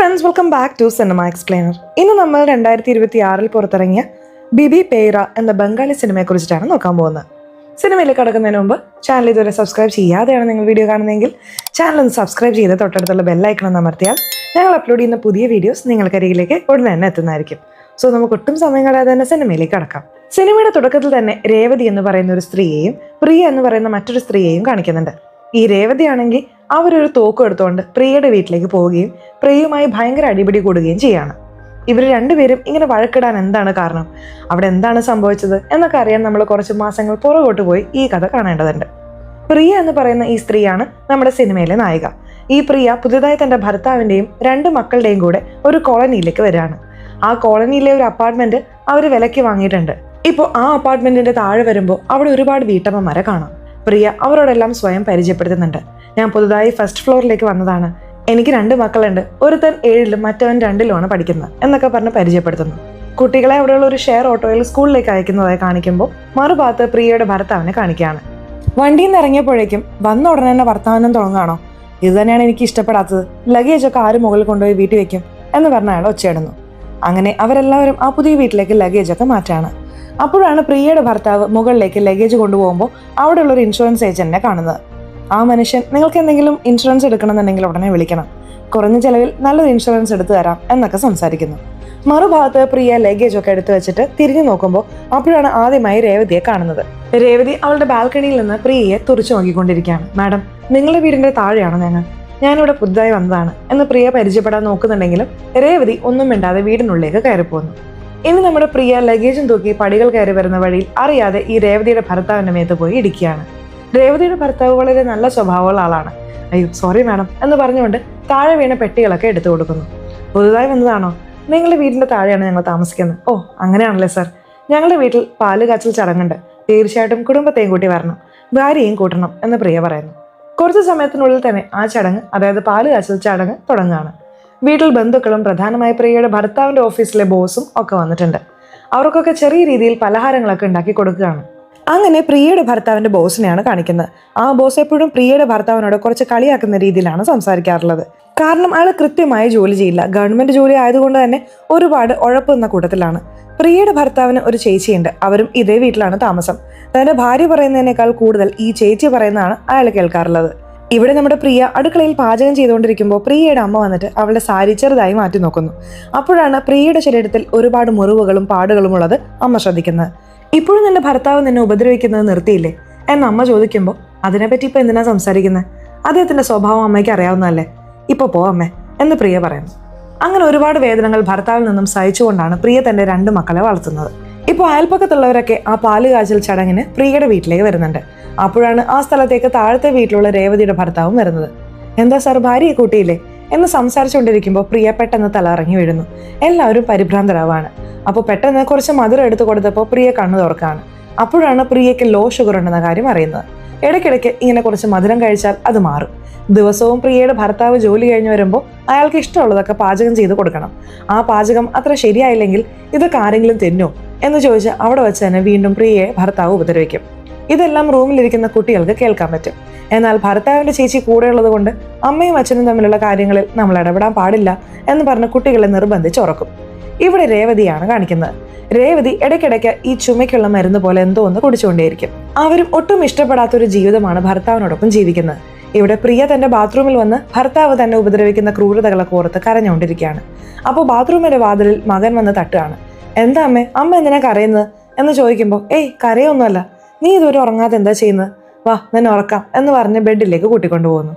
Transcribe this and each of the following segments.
Friends, welcome back to cinema explainer. ഇന്ന് നമ്മൾ 2026 പുറത്തിറങ്ങിയ ബിബി പേര എന്ന ബംഗാളി സിനിമയെ കുറിച്ചിട്ടാണ് നോക്കാൻ പോകുന്നത്. സിനിമയിലേക്ക് കടക്കുന്നതിന് മുമ്പ് ചാനൽ ഇതുവരെ സബ്സ്ക്രൈബ് ചെയ്യാതെയാണ് നിങ്ങൾ വീഡിയോ കാണുന്നതെങ്കിൽ ചാനൽ ഒന്ന് സബ്സ്ക്രൈബ് ചെയ്ത് തൊട്ടടുത്തുള്ള ബെല്ലൈക്കൺ ഒന്ന് അമർത്തിയാൽ ഞങ്ങൾ അപ്ലോഡ് ചെയ്യുന്ന പുതിയ വീഡിയോസ് നിങ്ങൾക്കരികിലേക്ക് ഉടനെ തന്നെ എത്തുന്നതായിരിക്കും. സോ നമുക്ക് ഒട്ടും സമയം കളയാതെ തന്നെ സിനിമയിലേക്ക് കടക്കാം. സിനിമയുടെ തുടക്കത്തിൽ തന്നെ രേവതി എന്ന് പറയുന്ന ഒരു സ്ത്രീയെയും പ്രിയ എന്ന് പറയുന്ന മറ്റൊരു സ്ത്രീയെയും കാണിക്കുന്നുണ്ട്. ഈ രേവതി ആണെങ്കിൽ അവരൊരു തോക്ക് എടുത്തുകൊണ്ട് പ്രിയയുടെ വീട്ടിലേക്ക് പോവുകയും പ്രിയയുമായി ഭയങ്കര അടിപിടി കൂടുകയും ചെയ്യാണ്. ഇവർ രണ്ടുപേരും ഇങ്ങനെ വഴക്കിടാൻ എന്താണ് കാരണം, അവിടെ എന്താണ് സംഭവിച്ചത് എന്നൊക്കെ അറിയാൻ നമ്മൾ കുറച്ച് മാസങ്ങൾ പുറകോട്ട് പോയി ഈ കഥ കാണേണ്ടതുണ്ട്. പ്രിയ എന്ന് പറയുന്ന ഈ സ്ത്രീയാണ് നമ്മുടെ സിനിമയിലെ നായിക. ഈ പ്രിയ പുതുതായി തന്റെ ഭർത്താവിന്റെയും 2 മക്കളുടെയും കൂടെ ഒരു കോളനിയിലേക്ക് വരികയാണ്. ആ കോളനിയിലെ ഒരു അപ്പാർട്ട്മെന്റ് അവർ വിലയ്ക്ക് വാങ്ങിയിട്ടുണ്ട്. ഇപ്പോൾ ആ അപ്പാർട്ട്മെന്റിന്റെ താഴെ വരുമ്പോൾ അവിടെ ഒരുപാട് വീട്ടമ്മമാരെ കാണാം. പ്രിയ അവരോടെല്ലാം സ്വയം പരിചയപ്പെടുത്തുന്നുണ്ട്. ഞാൻ പുതുതായി ഫസ്റ്റ് ഫ്ലോറിലേക്ക് വന്നതാണ്, എനിക്ക് 2 മക്കളുണ്ട്, ഒരുത്തൻ 7ലും മറ്റവൻ 2ലുമാണ് പഠിക്കുന്നത് എന്നൊക്കെ പറഞ്ഞ് പരിചയപ്പെടുത്തുന്നു. കുട്ടികളെ അവിടെയുള്ള ഒരു ഷെയർ ഓട്ടോയിൽ സ്കൂളിലേക്ക് അയക്കുന്നതായി കാണിക്കുമ്പോൾ മറുഭാഗത്ത് പ്രിയയുടെ ഭർത്താവിനെ കാണിക്കുകയാണ്. വണ്ടിയിൽ നിന്ന് ഇറങ്ങിയപ്പോഴേക്കും വന്ന ഉടനെ തന്നെ വർത്തമാനം തുടങ്ങുകയാണോ, ഇത് തന്നെയാണ് എനിക്ക് ഇഷ്ടപ്പെടാത്തത്, ലഗേജൊക്കെ ആര് മുകളിൽ കൊണ്ടുപോയി വീട്ടിൽ വെക്കും എന്ന് പറഞ്ഞ അയാൾ ഒച്ചയിടുന്നു. അങ്ങനെ അവരെല്ലാവരും ആ പുതിയ വീട്ടിലേക്ക് ലഗേജൊക്കെ മാറ്റാണ്. അപ്പോഴാണ് പ്രിയയുടെ ഭർത്താവ് മുകളിലേക്ക് ലഗേജ് കൊണ്ടുപോകുമ്പോൾ അവിടെയുള്ള ഒരു ഇൻഷുറൻസ് ഏജന്റിനെ കാണുന്നത്. ആ മനുഷ്യൻ നിങ്ങൾക്ക് എന്തെങ്കിലും ഇൻഷുറൻസ് എടുക്കണമെന്നുണ്ടെങ്കിൽ ഉടനെ വിളിക്കണം, കുറഞ്ഞ ചെലവിൽ നല്ലൊരു ഇൻഷുറൻസ് എടുത്തു തരാം എന്നൊക്കെ സംസാരിക്കുന്നു. മറുഭാഗത്ത് പ്രിയ ലഗേജ് ഒക്കെ എടുത്തു വെച്ചിട്ട് തിരിഞ്ഞു നോക്കുമ്പോൾ അപ്പോഴാണ് ആദ്യമായി രേവതിയെ കാണുന്നത്. രേവതി അവളുടെ ബാൽക്കണിയിൽ നിന്ന് പ്രിയയെ തുറച്ചു നോക്കിക്കൊണ്ടിരിക്കുകയാണ്. മാഡം, നിങ്ങളുടെ വീടിന്റെ താഴെയാണോ ഞാനിവിടെ പുതുതായി വന്നതാണ് എന്ന് പ്രിയ പരിചയപ്പെടാൻ നോക്കുന്നുണ്ടെങ്കിലും രേവതി ഒന്നും മിണ്ടാതെ വീടിനുള്ളിലേക്ക് കയറിപ്പോന്നു. ഇനി നമ്മുടെ പ്രിയ ലഗേജും തൂക്കി പടികൾ കയറി വരുന്ന വഴിയിൽ അറിയാതെ ഈ രേവതിയുടെ ഭർത്താവിന്റെ മേത്ത് പോയി ഇടിക്കുകയാണ്. രേവതിയുടെ ഭർത്താവ് വളരെ നല്ല സ്വഭാവമുള്ള ആളാണ്. അയ്യോ സോറി മാഡം എന്ന് പറഞ്ഞുകൊണ്ട് താഴെ വീണ പെട്ടികളൊക്കെ എടുത്തു കൊടുക്കുന്നു. പുതുതായി വന്നതാണോ, നിങ്ങളുടെ വീടിന്റെ താഴെയാണ് ഞങ്ങൾ താമസിക്കുന്നത്. ഓ അങ്ങനെയാണല്ലേ സർ, ഞങ്ങളുടെ വീട്ടിൽ പാല് കാച്ചൽ ചടങ്ങുണ്ട്, തീർച്ചയായിട്ടും കുടുംബത്തെയും കൂട്ടി വരണം, ഭാര്യയും കൂട്ടണം എന്ന് പ്രിയ പറയുന്നു. കുറച്ച് സമയത്തിനുള്ളിൽ തന്നെ ആ ചടങ്ങ്, അതായത് പാല് കാച്ചൽ ചടങ്ങ് തുടങ്ങുകയാണ്. വീട്ടിൽ ബന്ധുക്കളും പ്രധാനമായി പ്രിയയുടെ ഭർത്താവിന്റെ ഓഫീസിലെ ബോസും ഒക്കെ വന്നിട്ടുണ്ട്. അവർക്കൊക്കെ ചെറിയ രീതിയിൽ പലഹാരങ്ങളൊക്കെ ഉണ്ടാക്കി കൊടുക്കുകയാണ്. അങ്ങനെ പ്രിയയുടെ ഭർത്താവിന്റെ ബോസിനെയാണ് കാണിക്കുന്നത്. ആ ബോസ് എപ്പോഴും പ്രിയയുടെ ഭർത്താവിനോട് കുറച്ച് കളിയാക്കുന്ന രീതിയിലാണ് സംസാരിക്കാറുള്ളത്. കാരണം അയാൾ കൃത്യമായി ജോലി ചെയ്യില്ല, ഗവൺമെന്റ് ജോലി ആയതുകൊണ്ട് തന്നെ ഒരുപാട് ഉഴപ്പുന്ന കൂട്ടത്തിലാണ്. പ്രിയയുടെ ഭർത്താവിന് ഒരു ചേച്ചിയുണ്ട്, അവരും ഇതേ വീട്ടിലാണ് താമസം. തന്റെ ഭാര്യ പറയുന്നതിനേക്കാൾ കൂടുതൽ ഈ ചേച്ചി പറയുന്നതാണ് അയാൾ കേൾക്കാറുള്ളത്. ഇവിടെ നമ്മുടെ പ്രിയ അടുക്കളയിൽ പാചകം ചെയ്തുകൊണ്ടിരിക്കുമ്പോൾ പ്രിയയുടെ അമ്മ വന്നിട്ട് അവളുടെ സാരി ചെറുതായി മാറ്റി നോക്കുന്നു. അപ്പോഴാണ് പ്രിയയുടെ ശരീരത്തിൽ ഒരുപാട് മുറിവുകളും പാടുകളും ഉള്ളത് അമ്മ ശ്രദ്ധിക്കുന്നത്. ഇപ്പോഴും നിന്റെ ഭർത്താവ് നിന്നെ ഉപദ്രവിക്കുന്നത് നിർത്തിയില്ലേ എന്ന് അമ്മ ചോദിക്കുമ്പോൾ അതിനെപ്പറ്റി ഇപ്പൊ എന്തിനാ സംസാരിക്കുന്നത്, അദ്ദേഹത്തിന്റെ സ്വഭാവം അമ്മയ്ക്ക് അറിയാവുന്നതല്ലേ, ഇപ്പൊ പോ അമ്മേ എന്ന് പ്രിയ പറയുന്നു. അങ്ങനെ ഒരുപാട് വേദനകൾ ഭർത്താവിൽ നിന്നും സഹിച്ചുകൊണ്ടാണ് പ്രിയ തന്റെ 2 മക്കളെ വളർത്തുന്നത്. ഇപ്പോൾ അയൽപ്പക്കത്തുള്ളവരൊക്കെ ആ പാല് കാച്ചൽ ചടങ്ങിന് പ്രിയയുടെ വീട്ടിലേക്ക് വരുന്നുണ്ട്. അപ്പോഴാണ് ആ സ്ഥലത്തേക്ക് താഴത്തെ വീട്ടിലുള്ള രേവതിയുടെ ഭർത്താവും വരുന്നത്. എന്താ സാർ, ഭാര്യയെ കൂട്ടിയില്ലേ എന്ന് സംസാരിച്ചുകൊണ്ടിരിക്കുമ്പോൾ പ്രിയ പെട്ടെന്ന് തല ഇറങ്ങി വീഴുന്നു. എല്ലാവരും പരിഭ്രാന്തരാവാണ്. അപ്പോൾ പെട്ടെന്ന് കുറച്ച് മധുരം എടുത്തു കൊടുത്തപ്പോൾ പ്രിയ കണ്ണു തുറക്കാണ്. അപ്പോഴാണ് പ്രിയയ്ക്ക് ലോ ഷുഗർ ഉണ്ടെന്ന കാര്യം അറിയുന്നത്. ഇടയ്ക്കിടയ്ക്ക് ഇങ്ങനെ കുറച്ച് മധുരം കഴിച്ചാൽ അത് മാറും. ദിവസവും പ്രിയയുടെ ഭർത്താവ് ജോലി കഴിഞ്ഞ് വരുമ്പോൾ അയാൾക്ക് ഇഷ്ടമുള്ളതൊക്കെ പാചകം ചെയ്ത് കൊടുക്കണം. ആ പാചകം അത്ര ശരിയായില്ലെങ്കിൽ ഇതൊക്കെ ആരെങ്കിലും തിന്നോ എന്ന് ചോദിച്ച് അവിടെ വെച്ച് തന്നെ വീണ്ടും പ്രിയയെ ഭർത്താവ് ഉപദ്രവിക്കും. ഇതെല്ലാം റൂമിലിരിക്കുന്ന കുട്ടികൾക്ക് കേൾക്കാൻ പറ്റും. എന്നാൽ ഭർത്താവിന്റെ ചേച്ചി കൂടെയുള്ളത് കൊണ്ട് അമ്മയും അച്ഛനും തമ്മിലുള്ള കാര്യങ്ങളിൽ നമ്മൾ ഇടപെടാൻ പാടില്ല എന്ന് പറഞ്ഞ് കുട്ടികളെ നിർബന്ധിച്ച് ഉറക്കും. ഇവിടെ രേവതിയാണ് കാണിക്കുന്നത്. രേവതി ഇടയ്ക്കിടയ്ക്ക് ഈ ചുമയ്ക്കുള്ള മരുന്ന് പോലെ എന്തോ ഒന്ന് കുടിച്ചുകൊണ്ടേയിരിക്കും. അവരും ഒട്ടും ഇഷ്ടപ്പെടാത്തൊരു ജീവിതമാണ് ഭർത്താവിനോടൊപ്പം ജീവിക്കുന്നത്. ഇവിടെ പ്രിയ തന്റെ ബാത്റൂമിൽ വന്ന് ഭർത്താവ് തന്നെ ഉപദ്രവിക്കുന്ന ക്രൂരതകളൊക്കെ ഓർത്ത് കരഞ്ഞുകൊണ്ടിരിക്കുകയാണ്. അപ്പോൾ ബാത്റൂമിന്റെ വാതിലിൽ മകൻ വന്ന് തട്ടുകയാണ്. എന്താ അമ്മ എന്തിനാ കരയുന്നത് എന്ന് ചോദിക്കുമ്പോൾ ഏയ് കരയൊന്നുമല്ല, നീ ഇതുവരെ ഉറങ്ങാതെ എന്താ ചെയ്യുന്നത്, വാ നിന്നെ ഉറക്കാം എന്ന് പറഞ്ഞ് ബെഡിലേക്ക് കൂട്ടിക്കൊണ്ടുപോകുന്നു.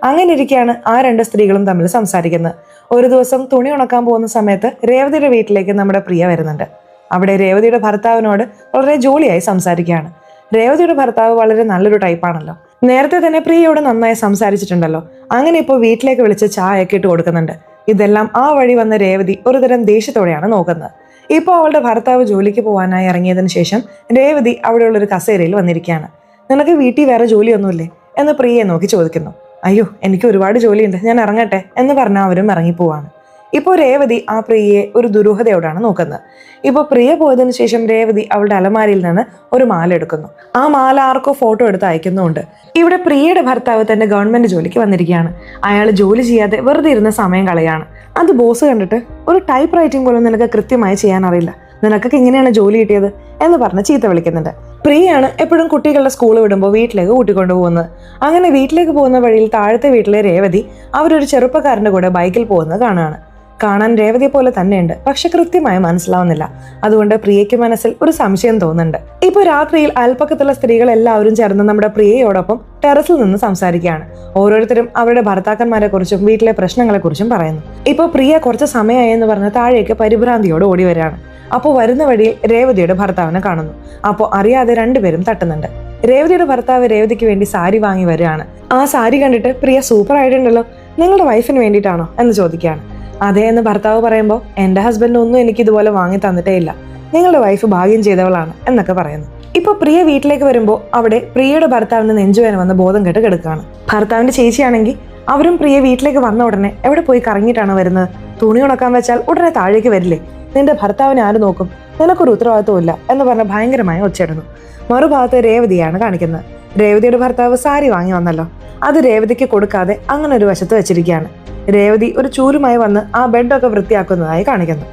അങ്ങനെ ഇരിക്കുകയാണ് ആ 2 സ്ത്രീകളും തമ്മിൽ സംസാരിക്കുന്നത്. ഒരു ദിവസം തുണി ഉണക്കാൻ പോകുന്ന സമയത്ത് രേവതിയുടെ വീട്ടിലേക്ക് നമ്മുടെ പ്രിയ വരുന്നുണ്ട്. അവിടെ രേവതിയുടെ ഭർത്താവിനോട് വളരെ ജോലിയായി സംസാരിക്കുകയാണ്. രേവതിയുടെ ഭർത്താവ് വളരെ നല്ലൊരു ടൈപ്പാണല്ലോ, നേരത്തെ തന്നെ പ്രിയയോട് നന്നായി സംസാരിച്ചിട്ടുണ്ടല്ലോ. അങ്ങനെ ഇപ്പോൾ വീട്ടിലേക്ക് വിളിച്ച് ചായയൊക്കെ ഇട്ട് കൊടുക്കുന്നുണ്ട്. ഇതെല്ലാം ആ വഴി വന്ന രേവതി ഒരുതരം ദേഷ്യത്തോടെയാണ് നോക്കുന്നത്. ഇപ്പോൾ അവളുടെ ഭർത്താവ് ജോലിക്ക് പോകാനായി ഇറങ്ങിയതിനു ശേഷം രേവതി അവിടെയുള്ള ഒരു കസേരയിൽ വന്നിരിക്കുകയാണ്. നിനക്ക് വീട്ടിൽ വേറെ ജോലിയൊന്നുമില്ലേ എന്ന് പ്രിയയെ നോക്കി ചോദിക്കുന്നു. അയ്യോ എനിക്ക് ഒരുപാട് ജോലിയുണ്ട്, ഞാൻ ഇറങ്ങട്ടെ എന്ന് പറഞ്ഞാൽ അവരും ഇറങ്ങിപ്പോവാണ്. ഇപ്പോൾ രേവതി ആ പ്രിയയെ ഒരു ദുരൂഹതയോടാണ് നോക്കുന്നത്. ഇപ്പോൾ പ്രിയ പോയതിനു ശേഷം രേവതി അവളുടെ അലമാരിയിൽ നിന്ന് ഒരു മാല എടുക്കുന്നു. ആ മാല ആർക്കോ ഫോട്ടോ എടുത്ത് അയക്കുന്നുമുണ്ട്. ഇവിടെ പ്രിയയുടെ ഭർത്താവ് തന്റെ ഗവൺമെന്റ് ജോലിക്ക് വന്നിരിക്കുകയാണ്. അയാൾ ജോലി ചെയ്യാതെ വെറുതെ ഇരുന്ന സമയം കളയാണ്. അത് ബോസ് കണ്ടിട്ട് ഒരു ടൈപ്പ് റൈറ്റിംഗ് പോലും നിനക്ക് കൃത്യമായി ചെയ്യാൻ അറിയില്ല, നിനക്കൊക്കെ ഇങ്ങനെയാണ് ജോലി കിട്ടിയത് എന്ന് പറഞ്ഞ് ചീത്ത വിളിക്കുന്നുണ്ട്. പ്രിയയാണ് എപ്പോഴും കുട്ടികളുടെ സ്കൂൾ വിടുമ്പോൾ വീട്ടിലേക്ക് കൂട്ടിക്കൊണ്ടു പോകുന്നത്. അങ്ങനെ വീട്ടിലേക്ക് പോകുന്ന വഴിയിൽ താഴത്തെ വീട്ടിലെ രേവതി അവരൊരു ചെറുപ്പക്കാരൻ്റെ കൂടെ ബൈക്കിൽ പോകുന്നത് കാണാൻ രേവതിയെ പോലെ തന്നെയുണ്ട്, പക്ഷെ കൃത്യമായി മനസ്സിലാവുന്നില്ല. അതുകൊണ്ട് പ്രിയയ്ക്ക് മനസ്സിൽ ഒരു സംശയം തോന്നുന്നുണ്ട്. ഇപ്പൊ രാത്രിയിൽ അയൽപ്പക്കത്തുള്ള സ്ത്രീകൾ എല്ലാവരും ചേർന്ന് നമ്മുടെ പ്രിയയോടൊപ്പം ടെറസിൽ നിന്ന് സംസാരിക്കുകയാണ്. ഓരോരുത്തരും അവരുടെ ഭർത്താക്കന്മാരെ കുറിച്ചും വീട്ടിലെ പ്രശ്നങ്ങളെ കുറിച്ചും പറയുന്നു. ഇപ്പൊ പ്രിയ കുറച്ച് സമയമായി എന്ന് പറഞ്ഞ് താഴേക്ക് പരിഭ്രാന്തിയോട് ഓടി വരികയാണ്. അപ്പോൾ വരുന്ന വഴിയിൽ രേവതിയുടെ ഭർത്താവിനെ കാണുന്നു. അപ്പോൾ അറിയാതെ രണ്ടുപേരും തട്ടുന്നുണ്ട്. രേവതിയുടെ ഭർത്താവ് രേവതിക്ക് വേണ്ടി സാരി വാങ്ങി വരികയാണ്. ആ സാരി കണ്ടിട്ട് പ്രിയ സൂപ്പർ ആയിട്ടുണ്ടല്ലോ, നിങ്ങളുടെ വൈഫിന് വേണ്ടിയിട്ടാണോ എന്ന് ചോദിക്കുകയാണ്. അതേ എന്ന് ഭർത്താവ് പറയുമ്പോൾ എൻ്റെ ഹസ്ബൻഡ് ഒന്നും എനിക്ക് ഇതുപോലെ വാങ്ങി തന്നിട്ടേ ഇല്ല, നിങ്ങളുടെ വൈഫ് ഭാഗ്യം ചെയ്തവളാണ് എന്നൊക്കെ പറയുന്നു. ഇപ്പൊ പ്രിയ വീട്ടിലേക്ക് വരുമ്പോൾ അവിടെ പ്രിയയുടെ ഭർത്താവിന് നെഞ്ചുവേന വന്ന് ബോധം കെട്ട് കിടക്കുകയാണ്. ഭർത്താവിന്റെ ചേച്ചിയാണെങ്കിൽ അവരും പ്രിയ വീട്ടിലേക്ക് വന്ന ഉടനെ എവിടെ പോയി കറങ്ങിയിട്ടാണ് വരുന്നത്, തുണി ഉണക്കാൻ വെച്ചാൽ ഉടനെ താഴേക്ക് വരില്ലേ, നിന്റെ ഭർത്താവിനെ ആര് നോക്കും, നിനക്കൊരു ഉത്തരവാദിത്വം ഇല്ല എന്ന് പറഞ്ഞ് ഭയങ്കരമായി ഒച്ചയിടുന്നു. മറുഭാഗത്ത് രേവതിയാണ് കാണിക്കുന്നത്. രേവതിയുടെ ഭർത്താവ് സാരി വാങ്ങി വന്നല്ലോ, അത് രേവതിക്ക് കൊടുക്കാതെ അങ്ങനെ ഒരു വശത്ത് വെച്ചിരിക്കുകയാണ്. രേവതി ഒരു ചൂലുമായി വന്ന് ആ ബെഡൊക്കെ വൃത്തിയാക്കുന്നതായി കാണിക്കുന്നു.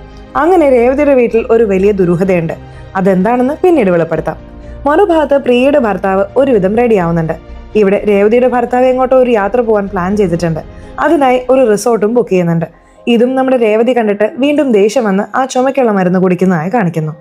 അങ്ങനെ രേവതിയുടെ വീട്ടിൽ ഒരു വലിയ ദുരൂഹതയുണ്ട്. അതെന്താണെന്ന് പിന്നീട് വെളിപ്പെടുത്താം. മറുഭാഗത്ത് പ്രിയയുടെ ഭർത്താവ് ഒരുവിധം റെഡിയാവുന്നുണ്ട്. ഇവിടെ രേവതിയുടെ ഭർത്താവ് എങ്ങോട്ടോ ഒരു യാത്ര പോകാൻ പ്ലാൻ ചെയ്തിട്ടുണ്ട്. അതിനായി ഒരു റിസോർട്ടും ബുക്ക് ചെയ്യുന്നുണ്ട്. ഇതും നമ്മുടെ രേവതി കണ്ടിട്ട് വീണ്ടും ദേഷ്യം വന്ന് ആ ചുമക്കുള്ള മരുന്ന് കുടിക്കുന്നതായി കാണിക്കുന്നു.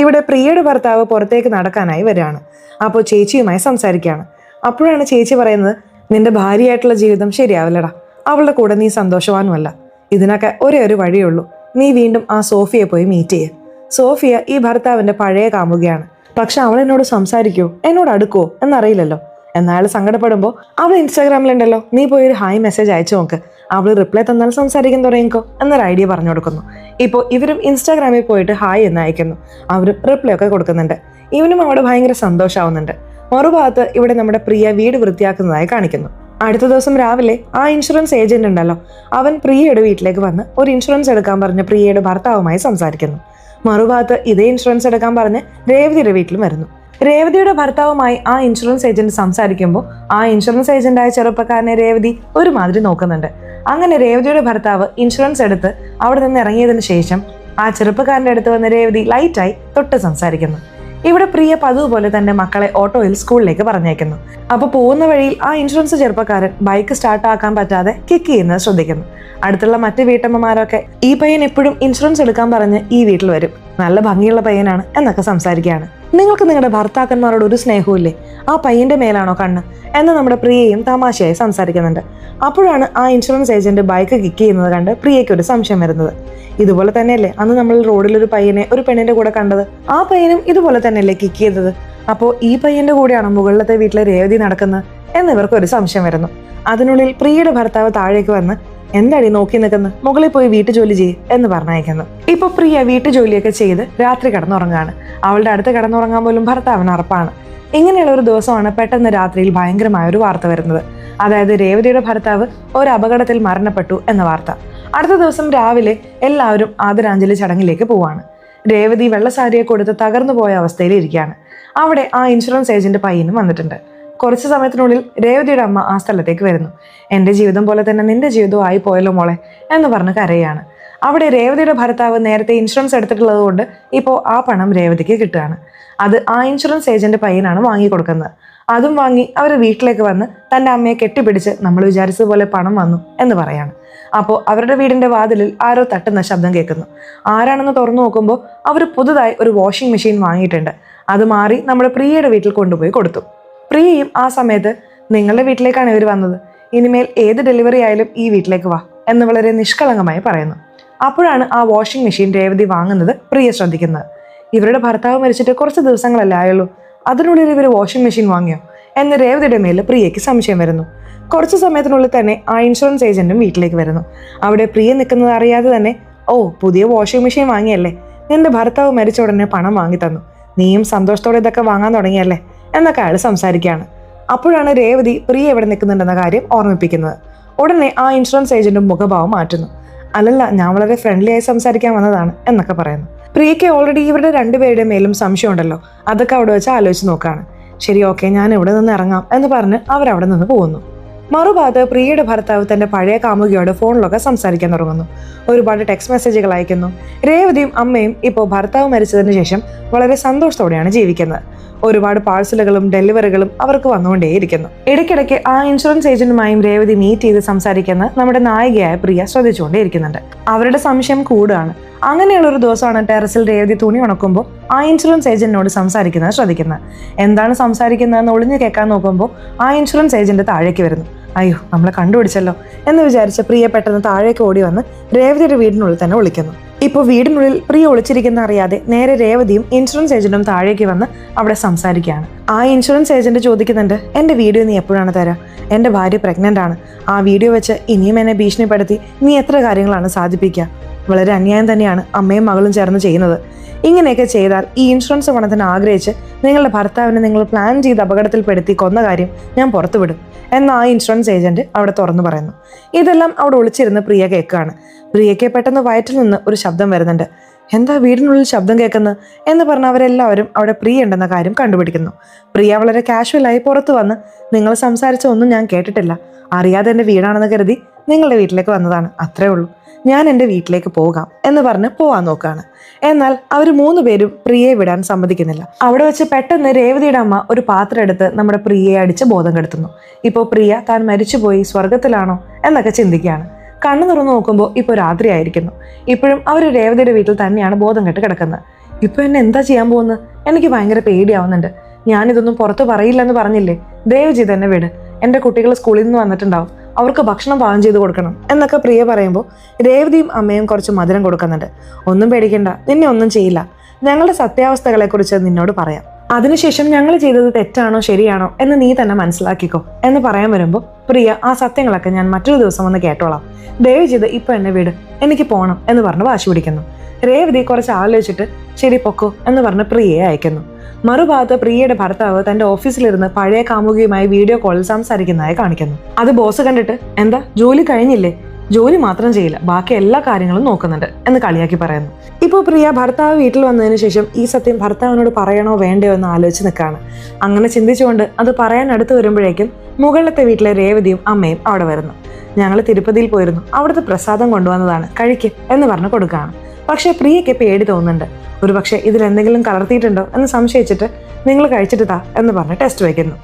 ഇവിടെ പ്രിയയുടെ ഭർത്താവ് പുറത്തേക്ക് നടക്കാനായി വരികയാണ്. അപ്പോൾ ചേച്ചിയുമായി സംസാരിക്കുകയാണ്. അപ്പോഴാണ് ചേച്ചി പറയുന്നത്, നിന്റെ ഭാര്യയായിട്ടുള്ള ജീവിതം ശരിയാവില്ലടാ, അവളുടെ കൂടെ നീ സന്തോഷവാനുമല്ല. ഇതിനൊക്കെ ഒരേ ഒരു വഴിയുള്ളൂ, നീ വീണ്ടും ആ സോഫിയെ പോയി മീറ്റ് ചെയ്യ്. സോഫിയ ഈ ഭർത്താവിന്റെ പഴയ കാമുകയാണ്. പക്ഷെ അവൾ എന്നോട് സംസാരിക്കുമോ എന്നോട് അടുക്കുമോ എന്നറിയില്ലല്ലോ. എന്നാൽ സങ്കടപ്പെടുമ്പോൾ അവൾ ഇൻസ്റ്റാഗ്രാമിലുണ്ടല്ലോ, നീ പോയി ഒരു ഹായ് മെസ്സേജ് അയച്ചു നോക്ക്, അവൾ റിപ്ലൈ തന്നാൽ സംസാരിക്കാൻ തുടങ്ങിക്കോ എന്നൊരു ഐഡിയ പറഞ്ഞു കൊടുക്കുന്നു. ഇപ്പോൾ ഇവരും ഇൻസ്റ്റാഗ്രാമിൽ പോയിട്ട് ഹായ് എന്ന് അയക്കുന്നു. അവരും റിപ്ലൈ ഒക്കെ കൊടുക്കുന്നുണ്ട്. ഇവനും അവിടെ ഭയങ്കര സന്തോഷമാവുന്നുണ്ട്. മറുഭാഗത്ത് ഇവിടെ നമ്മുടെ പ്രിയ വീട് വൃത്തിയാക്കുന്നതായി കാണിക്കുന്നു. അടുത്ത ദിവസം രാവിലെ ആ ഇൻഷുറൻസ് ഏജന്റ് ഉണ്ടല്ലോ, അവൻ പ്രിയയുടെ വീട്ടിലേക്ക് വന്ന് ഒരു ഇൻഷുറൻസ് എടുക്കാൻ പറഞ്ഞ് പ്രിയയുടെ ഭർത്താവുമായി സംസാരിക്കുന്നു. മറുഭാഗത്ത് ഇതേ ഇൻഷുറൻസ് എടുക്കാൻ പറഞ്ഞ് രേവതിയുടെ വീട്ടിലും വരുന്നു. രേവതിയുടെ ഭർത്താവുമായി ആ ഇൻഷുറൻസ് ഏജന്റ് സംസാരിക്കുമ്പോൾ ആ ഇൻഷുറൻസ് ഏജന്റായ ചെറുപ്പക്കാരനെ രേവതി ഒരുമാതിരി നോക്കുന്നുണ്ട്. അങ്ങനെ രേവതിയുടെ ഭർത്താവ് ഇൻഷുറൻസ് എടുത്ത് അവിടെ നിന്ന് ഇറങ്ങിയതിനു ശേഷം ആ ചെറുപ്പക്കാരൻ്റെ അടുത്ത് വന്ന് രേവതി ലൈറ്റായി തൊട്ട് സംസാരിക്കുന്നു. ഇവിടെ പ്രിയ പതിവ് പോലെ തന്നെ മക്കളെ ഓട്ടോയിൽ സ്കൂളിലേക്ക് പറഞ്ഞേക്കുന്നു. അപ്പോൾ പോകുന്ന വഴിയിൽ ആ ഇൻഷുറൻസ് ചെറുപ്പക്കാരൻ ബൈക്ക് സ്റ്റാർട്ടാക്കാൻ പറ്റാതെ കിക്ക് ചെയ്യുന്നത് ശ്രദ്ധിക്കുന്നു. അടുത്തുള്ള മറ്റു വീട്ടമ്മമാരൊക്കെ ഈ പയ്യൻ എപ്പോഴും ഇൻഷുറൻസ് എടുക്കാൻ പറഞ്ഞ് ഈ വീട്ടിൽ വരും, നല്ല ഭംഗിയുള്ള പയ്യനാണ് എന്നൊക്കെ സംസാരിക്കുകയാണ്. നിങ്ങൾക്ക് നിങ്ങളുടെ ഭർത്താക്കന്മാരോട് ഒരു സ്നേഹവും ഇല്ലേ, ആ പയ്യന്റെ മേലാണോ കണ്ണ് എന്ന് നമ്മുടെ പ്രിയയും തമാശയായി സംസാരിക്കുന്നുണ്ട്. അപ്പോഴാണ് ആ ഇൻഷുറൻസ് ഏജന്റ് ബൈക്ക് കിക്ക് ചെയ്യുന്നത് കണ്ട് പ്രിയയ്ക്ക് ഒരു സംശയം വരുന്നത്. ഇതുപോലെ തന്നെയല്ലേ അന്ന് നമ്മൾ റോഡിൽ ഒരു പയ്യനെ ഒരു പെണ്ണിന്റെ കൂടെ കണ്ടത്, ആ പയ്യനും ഇതുപോലെ തന്നെയല്ലേ കിക്ക് ചെയ്തത്, അപ്പോൾ ഈ പയ്യന്റെ കൂടെയാണോ മുകളിലത്തെ വീട്ടിലെ രേവതി നടക്കുന്നത് എന്നിവർക്ക് ഒരു സംശയം വരുന്നു. അതിനുള്ളിൽ പ്രിയയുടെ ഭർത്താവ് താഴേക്ക് വന്ന്, എന്താടി നോക്കി നിൽക്കുന്നു, മുകളിൽ പോയി വീട്ടു ജോലി ചെയ്യ് എന്ന് പറഞ്ഞയക്കുന്നു. ഇപ്പൊ പ്രിയ വീട്ടു ജോലിയൊക്കെ ചെയ്ത് രാത്രി കിടന്നുറങ്ങാണ്. അവളുടെ അടുത്ത് കിടന്നുറങ്ങാൻ പോലും ഭർത്താവിന് അറപ്പാണ്. ഇങ്ങനെയുള്ള ഒരു ദിവസമാണ് പെട്ടെന്ന് രാത്രിയിൽ ഭയങ്കരമായ ഒരു വാർത്ത വരുന്നത്. അതായത് രേവതിയുടെ ഭർത്താവ് ഒരു അപകടത്തിൽ മരണപ്പെട്ടു എന്ന വാർത്ത. അടുത്ത ദിവസം രാവിലെ എല്ലാവരും ആദരാഞ്ജലി ചടങ്ങിലേക്ക് പോവാണ്. രേവതി വെള്ളസാരിയെ കൊടുത്ത് തകർന്നു പോയ അവസ്ഥയിൽ ഇരിക്കുകയാണ്. അവിടെ ആ ഇൻഷുറൻസ് ഏജന്റ് പയ്യനും വന്നിട്ടുണ്ട്. കുറച്ച് സമയത്തിനുള്ളിൽ രേവതിയുടെ അമ്മ ആ സ്ഥലത്തേക്ക് വരുന്നു. എൻ്റെ ജീവിതം പോലെ തന്നെ നിന്റെ ജീവിതവും ആയി പോയല്ലോ മോളെ എന്ന് പറഞ്ഞ് കരയാണ്. അവിടെ രേവതിയുടെ ഭർത്താവ് നേരത്തെ ഇൻഷുറൻസ് എടുത്തിട്ടുള്ളത് കൊണ്ട് ഇപ്പോൾ ആ പണം രേവതിക്ക് കിട്ടുകയാണ്. അത് ആ ഇൻഷുറൻസ് ഏജന്റ് പയ്യനാണ് വാങ്ങിക്കൊടുക്കുന്നത്. അതും വാങ്ങി അവർ വീട്ടിലേക്ക് വന്ന് തൻ്റെ അമ്മയെ കെട്ടിപ്പിടിച്ച് നമ്മൾ വിചാരിച്ചതുപോലെ പണം വന്നു എന്ന് പറയാണ്. അപ്പോൾ അവരുടെ വീടിൻ്റെ വാതിലിൽ ആരോ തട്ടുന്ന ശബ്ദം കേൾക്കുന്നു. ആരാണെന്ന് തുറന്നു നോക്കുമ്പോൾ അവർ പുതുതായി ഒരു വാഷിംഗ് മെഷീൻ വാങ്ങിയിട്ടുണ്ട്. അത് മാറി നമ്മുടെ പ്രിയയുടെ വീട്ടിൽ കൊണ്ടുപോയി കൊടുത്തു. പ്രിയയും ആ സമയത്ത്, നിങ്ങളുടെ വീട്ടിലേക്കാണ് ഇവർ വന്നത്, ഇനിമേൽ ഏത് ഡെലിവറി ആയാലും ഈ വീട്ടിലേക്ക് വാ എന്ന് വളരെ നിഷ്കളങ്കമായി പറയുന്നു. അപ്പോഴാണ് ആ വാഷിംഗ് മെഷീൻ രേവതി വാങ്ങുന്നത് പ്രിയ ശ്രദ്ധിക്കുന്നത്. ഇവരുടെ ഭർത്താവ് മരിച്ചിട്ട് കുറച്ച് ദിവസങ്ങളല്ലേ ആയുള്ളൂ, അതിനുള്ളിൽ ഇവർ വാഷിംഗ് മെഷീൻ വാങ്ങിയോ എന്ന് രേവതിയുടെ മേൽ പ്രിയയ്ക്ക് സംശയം വരുന്നു. കുറച്ച് സമയത്തിനുള്ളിൽ തന്നെ ആ ഇൻഷുറൻസ് ഏജന്റും വീട്ടിലേക്ക് വരുന്നു. അവിടെ പ്രിയ നിൽക്കുന്നത് അറിയാതെ തന്നെ, ഓ പുതിയ വാഷിംഗ് മെഷീൻ വാങ്ങിയല്ലേ, നിന്റെ ഭർത്താവ് മരിച്ച ഉടനെ പണം വാങ്ങി തന്നു, നീയും സന്തോഷത്തോടെ ഇതൊക്കെ വാങ്ങാൻ തുടങ്ങിയല്ലേ എന്നൊക്കെ അയാൾ സംസാരിക്കുകയാണ്. അപ്പോഴാണ് രേവതി പ്രിയ എവിടെ നിൽക്കുന്നുണ്ടെന്ന കാര്യം ഓർമ്മിപ്പിക്കുന്നത്. ഉടനെ ആ ഇൻഷുറൻസ് ഏജന്റും മുഖഭാവം മാറ്റുന്നു. അല്ലല്ല, ഞാൻ വളരെ ഫ്രണ്ട്ലി ആയി സംസാരിക്കാൻ വന്നതാണ് എന്നൊക്കെ പറയുന്നു. പ്രിയയ്ക്ക് ഓൾറെഡി ഇവരുടെ രണ്ടുപേരുടെ മേലും സംശയം ഉണ്ടല്ലോ, അതൊക്കെ അവിടെ വെച്ച് ആലോചിച്ച് നോക്കുകയാണ്. ശരി, ഓക്കെ, ഞാൻ ഇവിടെ നിന്ന് ഇറങ്ങാം എന്ന് പറഞ്ഞ് അവരവിടെ നിന്ന് പോകുന്നു. മറുഭാഗത്ത് പ്രിയയുടെ ഭർത്താവ് തന്റെ പഴയ കാമുകിയോട് ഫോണിലൊക്കെ സംസാരിക്കാൻ തുടങ്ങുന്നു. ഒരുപാട് ടെക്സ്റ്റ് മെസ്സേജുകൾ അയക്കുന്നു. രേവതിയും അമ്മയും ഇപ്പോൾ ഭർത്താവ് മരിച്ചതിന് ശേഷം വളരെ സന്തോഷത്തോടെയാണ് ജീവിക്കുന്നത്. ഒരുപാട് പാഴ്സലുകളും ഡെലിവറികളും അവർക്ക് വന്നുകൊണ്ടേയിരിക്കുന്നു. ഇടയ്ക്കിടയ്ക്ക് ആ ഇൻഷുറൻസ് ഏജന്റുമായും രേവതി മീറ്റ് ചെയ്ത് സംസാരിക്കുന്ന നമ്മുടെ നായികയായ പ്രിയ ശ്രദ്ധിച്ചുകൊണ്ടേയിരിക്കുന്നുണ്ട്. അവരുടെ സംശയം കൂടുകയാണ്. അങ്ങനെയുള്ള ഒരു ദിവസമാണ് ടെറസിൽ രേവതി തുണി ഉണക്കുമ്പോൾ ആ ഇൻഷുറൻസ് ഏജന്റിനോട് സംസാരിക്കുന്നത് ശ്രദ്ധിക്കുന്നത്. എന്താണ് സംസാരിക്കുന്നതെന്ന് ഒളിഞ്ഞു കേൾക്കാൻ നോക്കുമ്പോൾ ആ ഇൻഷുറൻസ് ഏജന്റ് താഴേക്ക് വരുന്നു. അയ്യോ, നമ്മളെ കണ്ടുപിടിച്ചല്ലോ എന്ന് വിചാരിച്ച് പ്രിയ പെട്ടെന്ന് താഴേക്ക് ഓടി വന്ന് രേവതിയുടെ വീടിനുള്ളിൽ തന്നെ ഒളിക്കുന്നു. ഇപ്പോൾ വീടിനുള്ളിൽ പ്രിയ ഒളിച്ചിരിക്കുന്ന അറിയാതെ നേരെ രേവതിയും ഇൻഷുറൻസ് ഏജന്റും താഴേക്ക് വന്ന് അവിടെ സംസാരിക്കുകയാണ്. ആ ഇൻഷുറൻസ് ഏജന്റ് ചോദിക്കുന്നുണ്ട്, എൻ്റെ വീഡിയോ നീ എപ്പോഴാണ് തരാം? എൻ്റെ ഭാര്യ പ്രഗ്നന്റ് ആണ്. ആ വീഡിയോ വെച്ച് ഇനിയും എന്നെ ഭീഷണിപ്പെടുത്തി നീ എത്ര കാര്യങ്ങളാണ് സാധിപ്പിക്കുക? വളരെ അന്യായം തന്നെയാണ് അമ്മയും മകളും ചേർന്ന് ചെയ്യുന്നത്. ഇങ്ങനെയൊക്കെ ചെയ്താൽ ഈ ഇൻഷുറൻസ് പണത്തിന് ആഗ്രഹിച്ച് നിങ്ങളുടെ ഭർത്താവിനെ നിങ്ങൾ പ്ലാൻ ചെയ്ത് അപകടത്തിൽപ്പെടുത്തി കൊന്ന കാര്യം ഞാൻ പുറത്തുവിടും എന്ന് ആ ഇൻഷുറൻസ് ഏജന്റ് അവിടെ തുറന്നു പറയുന്നു. ഇതെല്ലാം അവിടെ ഒളിച്ചിരുന്ന് പ്രിയ കേൾക്കുകയാണ്. പ്രിയയ്ക്ക് പെട്ടെന്ന് വയറ്റിൽ നിന്ന് ഒരു ശബ്ദം വരുന്നുണ്ട്. എന്താ വീടിനുള്ളിൽ ശബ്ദം കേൾക്കുന്നത് എന്ന് പറഞ്ഞ് അവരെല്ലാവരും അവിടെ പ്രിയ ഉണ്ടെന്ന കാര്യം കണ്ടുപിടിക്കുന്നു. പ്രിയ വളരെ കാഷ്വലായി പുറത്തു വന്ന്, നിങ്ങൾ സംസാരിച്ച ഒന്നും ഞാൻ കേട്ടിട്ടില്ല, അറിയാതെ എൻ്റെ വീടാണെന്ന് കരുതി നിങ്ങളുടെ വീട്ടിലേക്ക് വന്നതാണ്, അത്രേ ഉള്ളൂ, ഞാൻ എൻ്റെ വീട്ടിലേക്ക് പോകാം എന്ന് പറഞ്ഞ് പോവാൻ നോക്കുകയാണ്. എന്നാൽ അവർ 3 പേരും പ്രിയയെ വിടാൻ സമ്മതിക്കുന്നില്ല. അവിടെ വെച്ച് പെട്ടെന്ന് രേവതിയുടെ അമ്മ ഒരു പാത്രം എടുത്ത് നമ്മുടെ പ്രിയയെ അടിച്ച് ബോധം കെടുത്തുന്നു. ഇപ്പോൾ പ്രിയ താൻ മരിച്ചുപോയി സ്വർഗത്തിലാണോ എന്നൊക്കെ ചിന്തിക്കുകയാണ്. കണ്ണു തുറന്നു നോക്കുമ്പോൾ ഇപ്പോൾ രാത്രി ആയിരിക്കുന്നു. ഇപ്പോഴും അവർ രേവതിയുടെ വീട്ടിൽ തന്നെയാണ് ബോധം കെട്ട് കിടക്കുന്നത്. ഇപ്പോൾ എന്നെ എന്താ ചെയ്യാൻ പോകുന്നത്? എനിക്ക് ഭയങ്കര പേടിയാവുന്നുണ്ട്. ഞാനിതൊന്നും പുറത്ത് പറയില്ലെന്ന് പറഞ്ഞില്ലേ, ദയവ് ചെയ്ത് എന്നെ വിട്. എൻ്റെ കുട്ടികൾ സ്കൂളിൽ നിന്ന് വന്നിട്ടുണ്ടാവും, അവർക്ക് ഭക്ഷണം പാകം ചെയ്ത് കൊടുക്കണം എന്നൊക്കെ പ്രിയ പറയുമ്പോൾ രേവതിയും അമ്മയും കുറച്ച് മധുരം കൊടുക്കുന്നുണ്ട്. ഒന്നും പേടിക്കണ്ട, നിന്നെ ഒന്നും ചെയ്യില്ല, ഞങ്ങളുടെ സത്യാവസ്ഥകളെക്കുറിച്ച് നിന്നോട് പറയാം, അതിനുശേഷം ഞങ്ങൾ ചെയ്തത് തെറ്റാണോ ശരിയാണോ എന്ന് നീ തന്നെ മനസ്സിലാക്കിക്കോ എന്ന് പറയാൻ വരുമ്പോൾ പ്രിയ, ആ സത്യങ്ങളൊക്കെ ഞാൻ മറ്റൊരു ദിവസം വന്ന് കേട്ടോളാം, ദയവ് ചെയ്ത് ഇപ്പൊ എന്നെ വിട്, എനിക്ക് പോകണം എന്ന് പറഞ്ഞ് വാശി പിടിക്കുന്നു. രേവതി കുറച്ച് ആലോചിച്ചിട്ട് ശരി പൊക്കോ എന്ന് പറഞ്ഞ് പ്രിയയെ അയക്കുന്നു. മറുഭാഗത്ത് പ്രിയയുടെ ഭർത്താവ് തന്റെ ഓഫീസിലിരുന്ന് പഴയ കാമുകിയുമായി വീഡിയോ കോളിൽ സംസാരിക്കുന്നതായി കാണിക്കുന്നു. അത് ബോസ് കണ്ടിട്ട്, എന്താ ജോലി കഴിഞ്ഞില്ലേ? ജോലി മാത്രം ചെയ്യില്ല, ബാക്കി എല്ലാ കാര്യങ്ങളും നോക്കുന്നുണ്ട് എന്ന് കളിയാക്കി പറയുന്നു. ഇപ്പോൾ പ്രിയ ഭർത്താവ് വീട്ടിൽ വന്നതിന് ശേഷം ഈ സത്യം ഭർത്താവിനോട് പറയണോ വേണ്ടയോ എന്ന് ആലോചിച്ച് നിൽക്കുകയാണ്. അങ്ങനെ ചിന്തിച്ചുകൊണ്ട് അത് പറയാൻ അടുത്ത് വരുമ്പോഴേക്കും മുകളിലത്തെ വീട്ടിലെ രേവതിയും അമ്മയും അവിടെ വരുന്നു. ഞങ്ങൾ തിരുപ്പതിയിൽ പോയിരുന്നു, അവിടുത്തെ പ്രസാദം കൊണ്ടുവന്നതാണ്, കഴിക്ക് എന്ന് പറഞ്ഞ് കൊടുക്കുകയാണ്. പക്ഷേ പ്രിയയ്ക്ക് പേടി തോന്നുന്നുണ്ട്. ഒരു പക്ഷേ ഇതിലെന്തെങ്കിലും കലർത്തിയിട്ടുണ്ടോ എന്ന് സംശയിച്ചിട്ട് നിങ്ങൾ കഴിച്ചിട്ട് താ എന്ന് പറഞ്ഞ് ടെസ്റ്റ് വയ്ക്കുന്നു.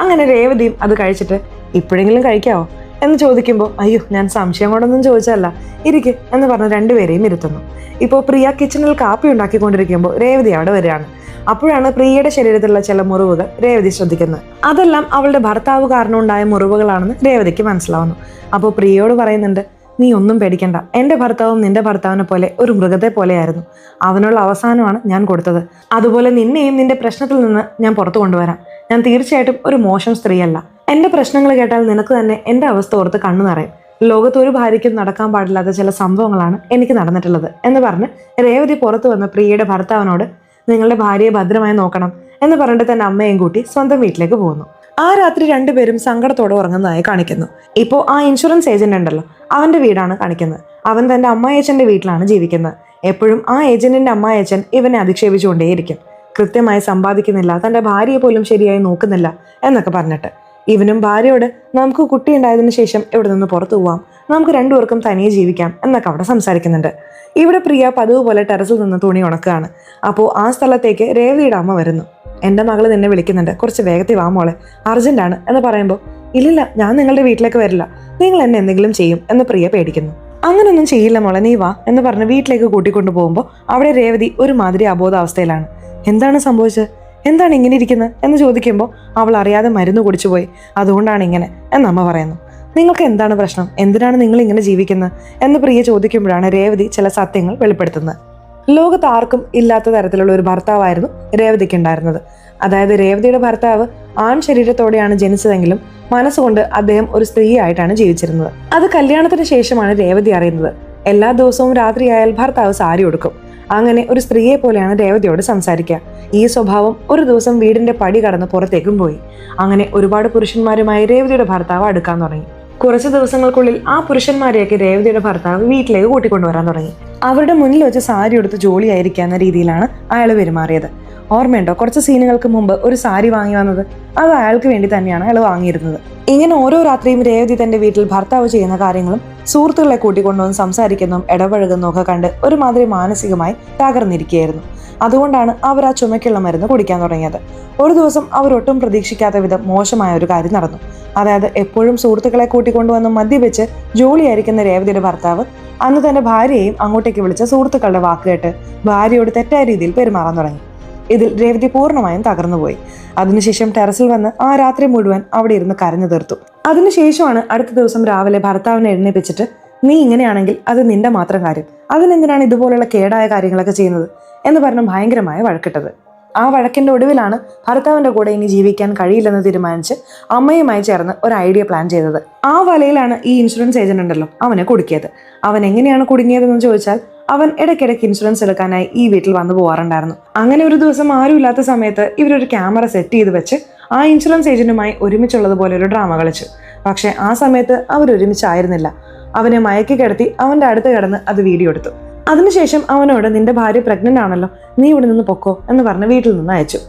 അങ്ങനെ രേവതിയും അത് കഴിച്ചിട്ട് ഇപ്പോഴെങ്കിലും കഴിക്കാവോ എന്ന് ചോദിക്കുമ്പോൾ, അയ്യോ ഞാൻ സംശയം കൊണ്ടൊന്നും ചോദിച്ചല്ല, ഇരിക്ക് എന്ന് പറഞ്ഞ് 2 പേരെയും ഇരുത്തുന്നു. ഇപ്പോൾ പ്രിയ കിച്ചണിൽ കാപ്പി ഉണ്ടാക്കിക്കൊണ്ടിരിക്കുമ്പോൾ രേവതി അവിടെ വരികയാണ്. അപ്പോഴാണ് പ്രിയയുടെ ശരീരത്തിലുള്ള ചില മുറിവുകൾ രേവതി ശ്രദ്ധിക്കുന്നത്. അതെല്ലാം അവളുടെ ഭർത്താവ് കാരണം ഉണ്ടായ മുറിവുകളാണെന്ന് രേവതിക്ക് മനസ്സിലാവുന്നു. അപ്പോൾ പ്രിയയോട് പറയുന്നുണ്ട്, നീ ഒന്നും പേടിക്കണ്ട, എൻ്റെ ഭർത്താവും നിന്റെ ഭർത്താവിനെ പോലെ ഒരു മൃഗത്തെ പോലെയായിരുന്നു, അവനുള്ള അവസാനമാണ് ഞാൻ കൊടുത്തത്. അതുപോലെ നിന്നെയും നിന്റെ പ്രശ്നത്തിൽ നിന്ന് ഞാൻ പുറത്തു കൊണ്ടുവരാം. ഞാൻ തീർച്ചയായിട്ടും ഒരു മോശം സ്ത്രീയല്ല. എൻ്റെ പ്രശ്നങ്ങൾ കേട്ടാൽ നിനക്ക് തന്നെ എൻ്റെ അവസ്ഥ ഓർത്ത് കണ്ണു നിറയും. ലോകത്ത് ഒരു ഭാര്യയ്ക്കും നടക്കാൻ പാടില്ലാത്ത ചില സംഭവങ്ങളാണ് എനിക്ക് നടന്നിട്ടുള്ളത് എന്ന് പറഞ്ഞ് രേവതി പുറത്തു വന്ന പ്രിയയുടെ ഭർത്താവിനോട് നിങ്ങളുടെ ഭാര്യയെ ഭദ്രമായി നോക്കണം എന്ന് പറഞ്ഞിട്ട് തന്റെ അമ്മയും കൂട്ടി സ്വന്തം വീട്ടിലേക്ക് പോകുന്നു. ആ രാത്രി 2 പേരും സങ്കടത്തോടെ ഉറങ്ങുന്നതായി കാണിക്കുന്നു. ഇപ്പോൾ ആ ഇൻഷുറൻസ് ഏജന്റ് ഉണ്ടല്ലോ, അവന്റെ വീടാണ് കാണിക്കുന്നത്. അവൻ തന്റെ അമ്മായച്ചന്റെ വീട്ടിലാണ് ജീവിക്കുന്നത്. എപ്പോഴും ആ ഏജന്റിന്റെ അമ്മായച്ചൻ ഇവനെ അധിക്ഷേപിച്ചുകൊണ്ടേയിരിക്കും. കൃത്യമായി സമ്പാദിക്കുന്നില്ല, തന്റെ ഭാര്യയെ പോലും ശരിയായി നോക്കുന്നില്ല എന്നൊക്കെ പറഞ്ഞിട്ട്. ഇവനും ഭാര്യയോട് നമുക്ക് കുട്ടി ഉണ്ടായതിനു ശേഷം ഇവിടെ നിന്ന് പുറത്തു പോവാം, നമുക്ക് 2 പേർക്കും തനിയെ ജീവിക്കാം എന്നൊക്കെ അവിടെ സംസാരിക്കുന്നുണ്ട്. ഇവിടെ പ്രിയ പതിവ് പോലെ ടെറസിൽ നിന്ന് തുണി ഉണക്കുകയാണ്. അപ്പോൾ ആ സ്ഥലത്തേക്ക് രേവതിയുടെ അമ്മ വരുന്നു. എൻ്റെ മകള് നിന്നെ വിളിക്കുന്നുണ്ട്, കുറച്ച് വേഗത്തിൽ വാ മോളെ, അർജന്റാണ് എന്ന് പറയുമ്പോൾ, ഇല്ലില്ല ഞാൻ നിങ്ങളുടെ വീട്ടിലേക്ക് വരില്ല, നിങ്ങൾ എന്നെ എന്തെങ്കിലും ചെയ്യും എന്ന് പ്രിയ പേടിക്കുന്നു. അങ്ങനൊന്നും ചെയ്യില്ല മോളെ, നീ വാ എന്ന് പറഞ്ഞ് വീട്ടിലേക്ക് കൂട്ടിക്കൊണ്ടു പോകുമ്പോൾ അവിടെ രേവതി ഒരുമാതിരി അബോധാവസ്ഥയിലാണ്. എന്താണ് സംഭവിച്ചത്, എന്താണ് ഇങ്ങനെ ഇരിക്കുന്നത് എന്ന് ചോദിക്കുമ്പോൾ അവൾ അറിയാതെ മരുന്ന് കുടിച്ചുപോയി, അതുകൊണ്ടാണ് ഇങ്ങനെ എന്നമ്മ പറയുന്നു. നിങ്ങൾക്ക് എന്താണ് പ്രശ്നം, എന്തിനാണ് നിങ്ങൾ ഇങ്ങനെ ജീവിക്കുന്നത് എന്ന് പ്രിയ ചോദിക്കുമ്പോഴാണ് രേവതി ചില സത്യങ്ങൾ വെളിപ്പെടുത്തുന്നത്. ലോകത്ത് ആർക്കും ഇല്ലാത്ത തരത്തിലുള്ള ഒരു ഭർത്താവായിരുന്നു രേവതിക്ക് ഉണ്ടായിരുന്നത്. അതായത് രേവതിയുടെ ഭർത്താവ് ആൺ ശരീരത്തോടെയാണ് ജനിച്ചതെങ്കിലും മനസ്സുകൊണ്ട് അദ്ദേഹം ഒരു സ്ത്രീ ആയിട്ടാണ് ജീവിച്ചിരുന്നത്. അത് കല്യാണത്തിന് ശേഷമാണ് രേവതി അറിയുന്നത്. എല്ലാ ദിവസവും രാത്രിയായാൽ ഭർത്താവ് സാരി ഉടുക്കും. അങ്ങനെ ഒരു സ്ത്രീയെ പോലെയാണ് രേവതിയോട് സംസാരിക്കുക. ഈ സ്വഭാവം ഒരു ദിവസം വീടിന്റെ പടി കടന്ന് പുറത്തേക്കും പോയി. അങ്ങനെ ഒരുപാട് പുരുഷന്മാരുമായി രേവതിയുടെ ഭർത്താവ് അടുക്കാൻ തുടങ്ങി. കുറച്ച് ദിവസങ്ങൾക്കുള്ളിൽ ആ പുരുഷന്മാരെയൊക്കെ രേവതിയുടെ ഭർത്താവ് വീട്ടിലേക്ക് കൂട്ടിക്കൊണ്ടുവരാൻ തുടങ്ങി. അവരുടെ മുന്നിൽ വെച്ച് സാരി എടുത്ത് ജോലിയായിരിക്കാവുന്ന രീതിയിലാണ് അയാൾ പെരുമാറിയത്. ഓർമ്മയുണ്ടോ, കുറച്ച് സീനുകൾക്ക് മുമ്പ് ഒരു സാരി വാങ്ങി വന്നത്? അത് അയാൾക്ക് വേണ്ടി തന്നെയാണ് അയാൾ വാങ്ങിയിരുന്നത്. ഇങ്ങനെ ഓരോ രാത്രിയും രേവതി തന്റെ വീട്ടിൽ ഭർത്താവ് ചെയ്യുന്ന കാര്യങ്ങളും സുഹൃത്തുക്കളെ കൂട്ടിക്കൊണ്ടുവന്ന് സംസാരിക്കുന്നതും ഇടപഴകുന്നതും ഒക്കെ കണ്ട് ഒരുമാതിരി മാനസികമായി തകർന്നിരിക്കുകയായിരുന്നു. അതുകൊണ്ടാണ് അവർ ആ ചുമക്കുള്ള മരുന്ന് കുടിക്കാൻ തുടങ്ങിയത്. ഒരു ദിവസം അവർ ഒട്ടും പ്രതീക്ഷിക്കാത്ത വിധം മോശമായ ഒരു കാര്യം നടന്നു. അതായത് എപ്പോഴും സുഹൃത്തുക്കളെ കൂട്ടിക്കൊണ്ടുവന്ന് മദ്യപിച്ച് ജോലിയായിരിക്കുന്ന രേവതിയുടെ ഭർത്താവ് അന്ന് തന്റെ ഭാര്യയെയും അങ്ങോട്ടേക്ക് വിളിച്ച സുഹൃത്തുക്കളുടെ വാക്കുകേട്ട് ഭാര്യയോട് തെറ്റായ രീതിയിൽ പെരുമാറാൻ തുടങ്ങി. ഇതിൽ രേവതി പൂർണ്ണമായും തകർന്നുപോയി. അതിനുശേഷം ടെറസിൽ വന്ന് ആ രാത്രി മുഴുവൻ അവിടെ ഇരുന്ന് കരഞ്ഞു തീർത്തു. അതിനുശേഷമാണ് അടുത്ത ദിവസം രാവിലെ ഭർത്താവിനെ എഴുന്നേപ്പിച്ചിട്ട് നീ ഇങ്ങനെയാണെങ്കിൽ അത് നിന്റെ മാത്രം കാര്യം, അതിനെന്തിനാണ് ഇതുപോലുള്ള കേടായ കാര്യങ്ങളൊക്കെ ചെയ്യുന്നത് എന്ന് പറഞ്ഞ് ഭയങ്കരമായ വഴക്കിട്ടത്. ആ വഴക്കിന്റെ ഒടുവിലാണ് ഭർത്താവിന്റെ കൂടെ ഇനി ജീവിക്കാൻ കഴിയില്ലെന്ന് തീരുമാനിച്ച് അമ്മയുമായി ചേർന്ന് ഒരു ഐഡിയ പ്ലാൻ ചെയ്തത്. ആ വലയിലാണ് ഈ ഇൻഷുറൻസ് ഏജന്റ് ഉണ്ടല്ലോ അവനെ കുടുക്കിയത്. അവൻ എങ്ങനെയാണ് കുടുങ്ങിയതെന്ന് ചോദിച്ചാൽ അവൻ ഇടയ്ക്കിടയ്ക്ക് ഇൻഷുറൻസ് എടുക്കാനായി ഈ വീട്ടിൽ വന്നു പോകാറുണ്ടായിരുന്നു. അങ്ങനെ ഒരു ദിവസം ആരും ഇല്ലാത്ത സമയത്ത് ഇവരൊരു ക്യാമറ സെറ്റ് ചെയ്ത് വെച്ച് ആ ഇൻഷുറൻസ് ഏജന്റുമായി ഒരുമിച്ചുള്ളതുപോലെ ഒരു ഡ്രാമ കളിച്ചു. പക്ഷെ ആ സമയത്ത് അവർ ഒരുമിച്ചായിരുന്നില്ല. അവനെ മയക്കി കിടത്തി അവന്റെ അടുത്ത് കിടന്ന് അത് വീഡിയോ എടുത്തു. അതിനുശേഷം അവനോട് നിന്റെ ഭാര്യ പ്രഗ്നന്റ് ആണല്ലോ, നീ ഇവിടെ നിന്ന് പൊക്കോ എന്ന് പറഞ്ഞ് വീട്ടിൽ നിന്ന് അയച്ചു.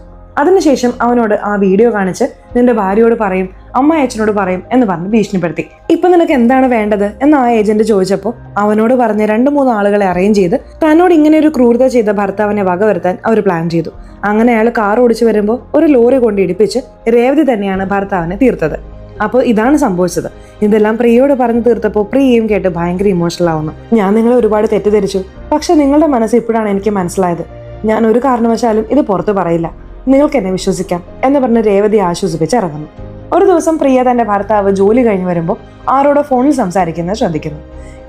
അതിനുശേഷം അവനോട് ആ വീഡിയോ കാണിച്ച് നിന്റെ ഭാര്യയോട് പറയും, അമ്മ അച്ഛനോട് പറയും എന്ന് പറഞ്ഞ് ഭീഷണിപ്പെടുത്തി. ഇപ്പൊ നിനക്ക് എന്താണ് വേണ്ടത് എന്ന് ആ ഏജന്റ് ചോദിച്ചപ്പോൾ അവനോട് പറഞ്ഞ് 2-3 ആളുകളെ അറേഞ്ച് ചെയ്ത് തന്നോട് ഇങ്ങനെ ഒരു ക്രൂരത ചെയ്ത ഭർത്താവിനെ വകവരുത്താൻ അവർ പ്ലാൻ ചെയ്തു. അങ്ങനെ അയാൾ കാർ ഓടിച്ചു വരുമ്പോൾ ഒരു ലോറി കൊണ്ട് ഇടിപ്പിച്ച് രേവതി തന്നെയാണ് ഭർത്താവിനെ തീർത്തത്. അപ്പോൾ ഇതാണ് സംഭവിച്ചത്. ഇതെല്ലാം പ്രിയയോട് പറഞ്ഞു തീർത്തപ്പോൾ പ്രിയയും കേട്ട് ഭയങ്കര ഇമോഷണൽ ആവുന്നു. ഞാൻ നിങ്ങളെ ഒരുപാട് തെറ്റിദ്ധരിച്ചു, പക്ഷെ നിങ്ങളുടെ മനസ്സ് ഇപ്പോഴാണ് എനിക്ക് മനസ്സിലായത്. ഞാൻ ഒരു കാരണവശാലും ഇത് പുറത്തു പറയില്ല, നിങ്ങൾക്ക് എന്നെ വിശ്വസിക്കാം എന്ന് പറഞ്ഞ് രേവതി ആശ്വസിപ്പിച്ച് ഇറങ്ങുന്നു. ഒരു ദിവസം പ്രിയ തന്റെ ഭർത്താവ് ജോലി കഴിഞ്ഞ് വരുമ്പോൾ ആരോടോ ഫോണിൽ സംസാരിക്കുന്നത് ശ്രദ്ധിക്കുന്നു.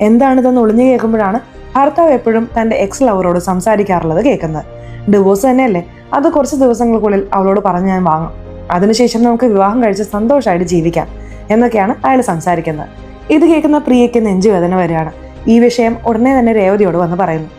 എന്താണിതെന്ന് ഒളിഞ്ഞു കേൾക്കുമ്പോഴാണ് ഭർത്താവ് എപ്പോഴും തന്റെ എക്സ് ലവറോട് സംസാരിക്കാറുള്ളത് കേൾക്കുന്നത്. ഡിവോഴ്സ് തന്നെയല്ലേ, അത് കുറച്ച് ദിവസങ്ങൾക്കുള്ളിൽ അവളോട് പറഞ്ഞ് ഞാൻ വാങ്ങും, അതിനുശേഷം നമുക്ക് വിവാഹം കഴിച്ച് സന്തോഷമായിട്ട് ജീവിക്കാം എന്നൊക്കെയാണ് അയാൾ സംസാരിക്കുന്നത്. ഇത് കേൾക്കുന്ന പ്രിയയ്ക്ക് നെഞ്ചുവേദന വരികയാണ്. ഈ വിഷയം ഉടനെ തന്നെ രേവതിയോട് വന്ന് പറയുന്നു.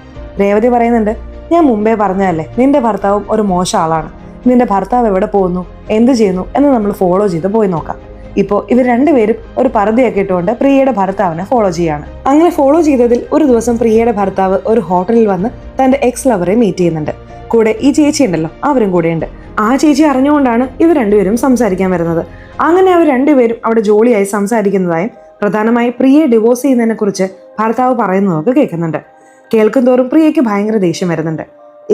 രേവതി പറയുന്നുണ്ട്, ഞാൻ മുമ്പേ പറഞ്ഞതല്ലേ നിന്റെ ഭർത്താവും ഒരു മോശം ആളാണ്, നിന്റെ ഭർത്താവ് എവിടെ പോകുന്നു എന്ത് ചെയ്യുന്നു എന്ന് നമ്മൾ ഫോളോ ചെയ്ത് പോയി നോക്കാം. ഇപ്പോൾ ഇവർ രണ്ടുപേരും ഒരു പർദ്ദയൊക്കെ ഇട്ടുകൊണ്ട് പ്രിയയുടെ ഭർത്താവിനെ ഫോളോ ചെയ്യാണ്. അങ്ങനെ ഫോളോ ചെയ്തതിൽ ഒരു ദിവസം പ്രിയയുടെ ഭർത്താവ് ഒരു ഹോട്ടലിൽ വന്ന് തന്റെ എക്സ് ലവറെ മീറ്റ് ചെയ്യുന്നുണ്ട്. കൂടെ ഈ ചേച്ചി ഉണ്ടല്ലോ അവരും കൂടെയുണ്ട്. ആ ചേച്ചി അറിഞ്ഞുകൊണ്ടാണ് ഇവർ രണ്ടുപേരും സംസാരിക്കാൻ വരുന്നത്. അങ്ങനെ അവർ രണ്ടുപേരും അവിടെ ജോലിയായി സംസാരിക്കുന്നതായും പ്രധാനമായി പ്രിയയെ ഡിവോഴ്സ് ചെയ്യുന്നതിനെ കുറിച്ച് ഭർത്താവ് പറയുന്നതൊക്കെ കേൾക്കുന്നുണ്ട്. കേൾക്കും തോറും പ്രിയയ്ക്ക് ഭയങ്കര ദേഷ്യം വരുന്നുണ്ട്.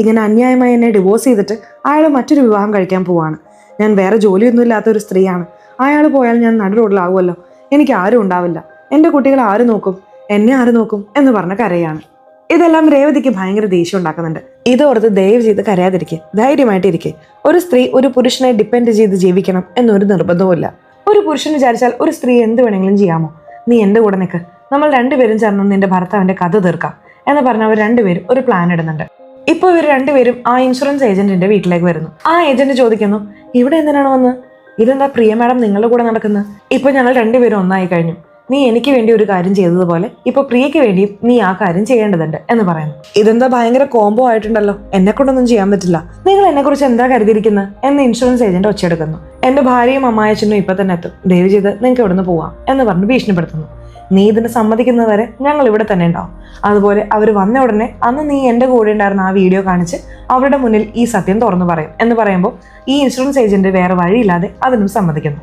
ഇങ്ങനെ അന്യായമായി എന്നെ ഡിവോഴ്സ് ചെയ്തിട്ട് അയാൾ മറ്റൊരു വിവാഹം കഴിക്കാൻ പോവാണ്. ഞാൻ വേറെ ജോലിയൊന്നും ഇല്ലാത്ത ഒരു സ്ത്രീയാണ്. അയാൾ പോയാൽ ഞാൻ നടു റോഡിലാവുമല്ലോ, എനിക്ക് ആരും ഉണ്ടാവില്ല, എൻ്റെ കുട്ടികൾ ആര് നോക്കും, എന്നെ ആര് നോക്കും എന്ന് പറഞ്ഞ കരയാണ്. ഇതെല്ലാം രേവതിക്ക് ഭയങ്കര ദേഷ്യം ഉണ്ടാക്കുന്നുണ്ട്. ഇതോർത്ത് ദയവ് ചെയ്ത് കരയാതിരിക്കെ, ധൈര്യമായിട്ടിരിക്കെ. ഒരു സ്ത്രീ ഒരു പുരുഷനെ ഡിപ്പെൻഡ് ചെയ്ത് ജീവിക്കണം എന്നൊരു നിർബന്ധവുമില്ല. ഒരു പുരുഷൻ വിചാരിച്ചാൽ ഒരു സ്ത്രീ എന്ത് വേണമെങ്കിലും ചെയ്യാമോ? നീ എൻ്റെ കൂടെ നിൽക്ക്, നമ്മൾ രണ്ടുപേരും ചേർന്ന് നിന്റെ ഭർത്താവിന്റെ കഥ തീർക്കാം എന്ന് പറഞ്ഞ് അവർ രണ്ടുപേരും ഒരു പ്ലാൻ ഇടുന്നുണ്ട്. ഇപ്പോൾ ഇവർ രണ്ടുപേരും ആ ഇൻഷുറൻസ് ഏജന്റിന്റെ വീട്ടിലേക്ക് വരുന്നു. ആ ഏജന്റ് ചോദിക്കുന്നു, ഇവിടെ എന്തിനാണ് വന്ന്? ഇതെന്താ പ്രിയ മാഡം നിങ്ങളുടെ കൂടെ നടക്കുന്നത്? ഇപ്പൊ ഞങ്ങൾ രണ്ടുപേരും ഒന്നായി കഴിഞ്ഞു. നീ എനിക്ക് വേണ്ടി ഒരു കാര്യം ചെയ്തതുപോലെ ഇപ്പൊ പ്രിയയ്ക്ക് വേണ്ടിയും നീ ആ കാര്യം ചെയ്യേണ്ടതുണ്ട് എന്ന് പറയുന്നു. ഇതെന്താ ഭയങ്കര കോംബോ ആയിട്ടുണ്ടല്ലോ, എന്നെ കൊണ്ടൊന്നും ചെയ്യാൻ പറ്റില്ല, നിങ്ങൾ എന്നെ കുറിച്ച് എന്താ കരുതിയിരിക്കുന്നത് എന്ന് ഇൻഷുറൻസ് ഏജന്റ് ഒച്ചെടുക്കുന്നു. എന്റെ ഭാര്യയും അമ്മായച്ചനും ഇപ്പൊ തന്നെ എത്തും, ദയവ് ചെയ്ത് നിങ്ങൾക്ക് ഇവിടുന്ന് പോവാം എന്ന് പറഞ്ഞ് ഭീഷണിപ്പെടുത്തുന്നു. നീ ഇതിന് സമ്മതിക്കുന്നവരെ ഞങ്ങൾ ഇവിടെ തന്നെ ഉണ്ടാവും. അതുപോലെ അവർ വന്ന ഉടനെ അന്ന് നീ എൻ്റെ കൂടെ ഉണ്ടായിരുന്ന ആ വീഡിയോ കാണിച്ച് അവരുടെ മുന്നിൽ ഈ സത്യം തുറന്നു പറയും എന്ന് പറയുമ്പോൾ ഈ ഇൻഷുറൻസ് ഏജന്റ് വേറെ വഴിയില്ലാതെ അതിനും സമ്മതിക്കുന്നു.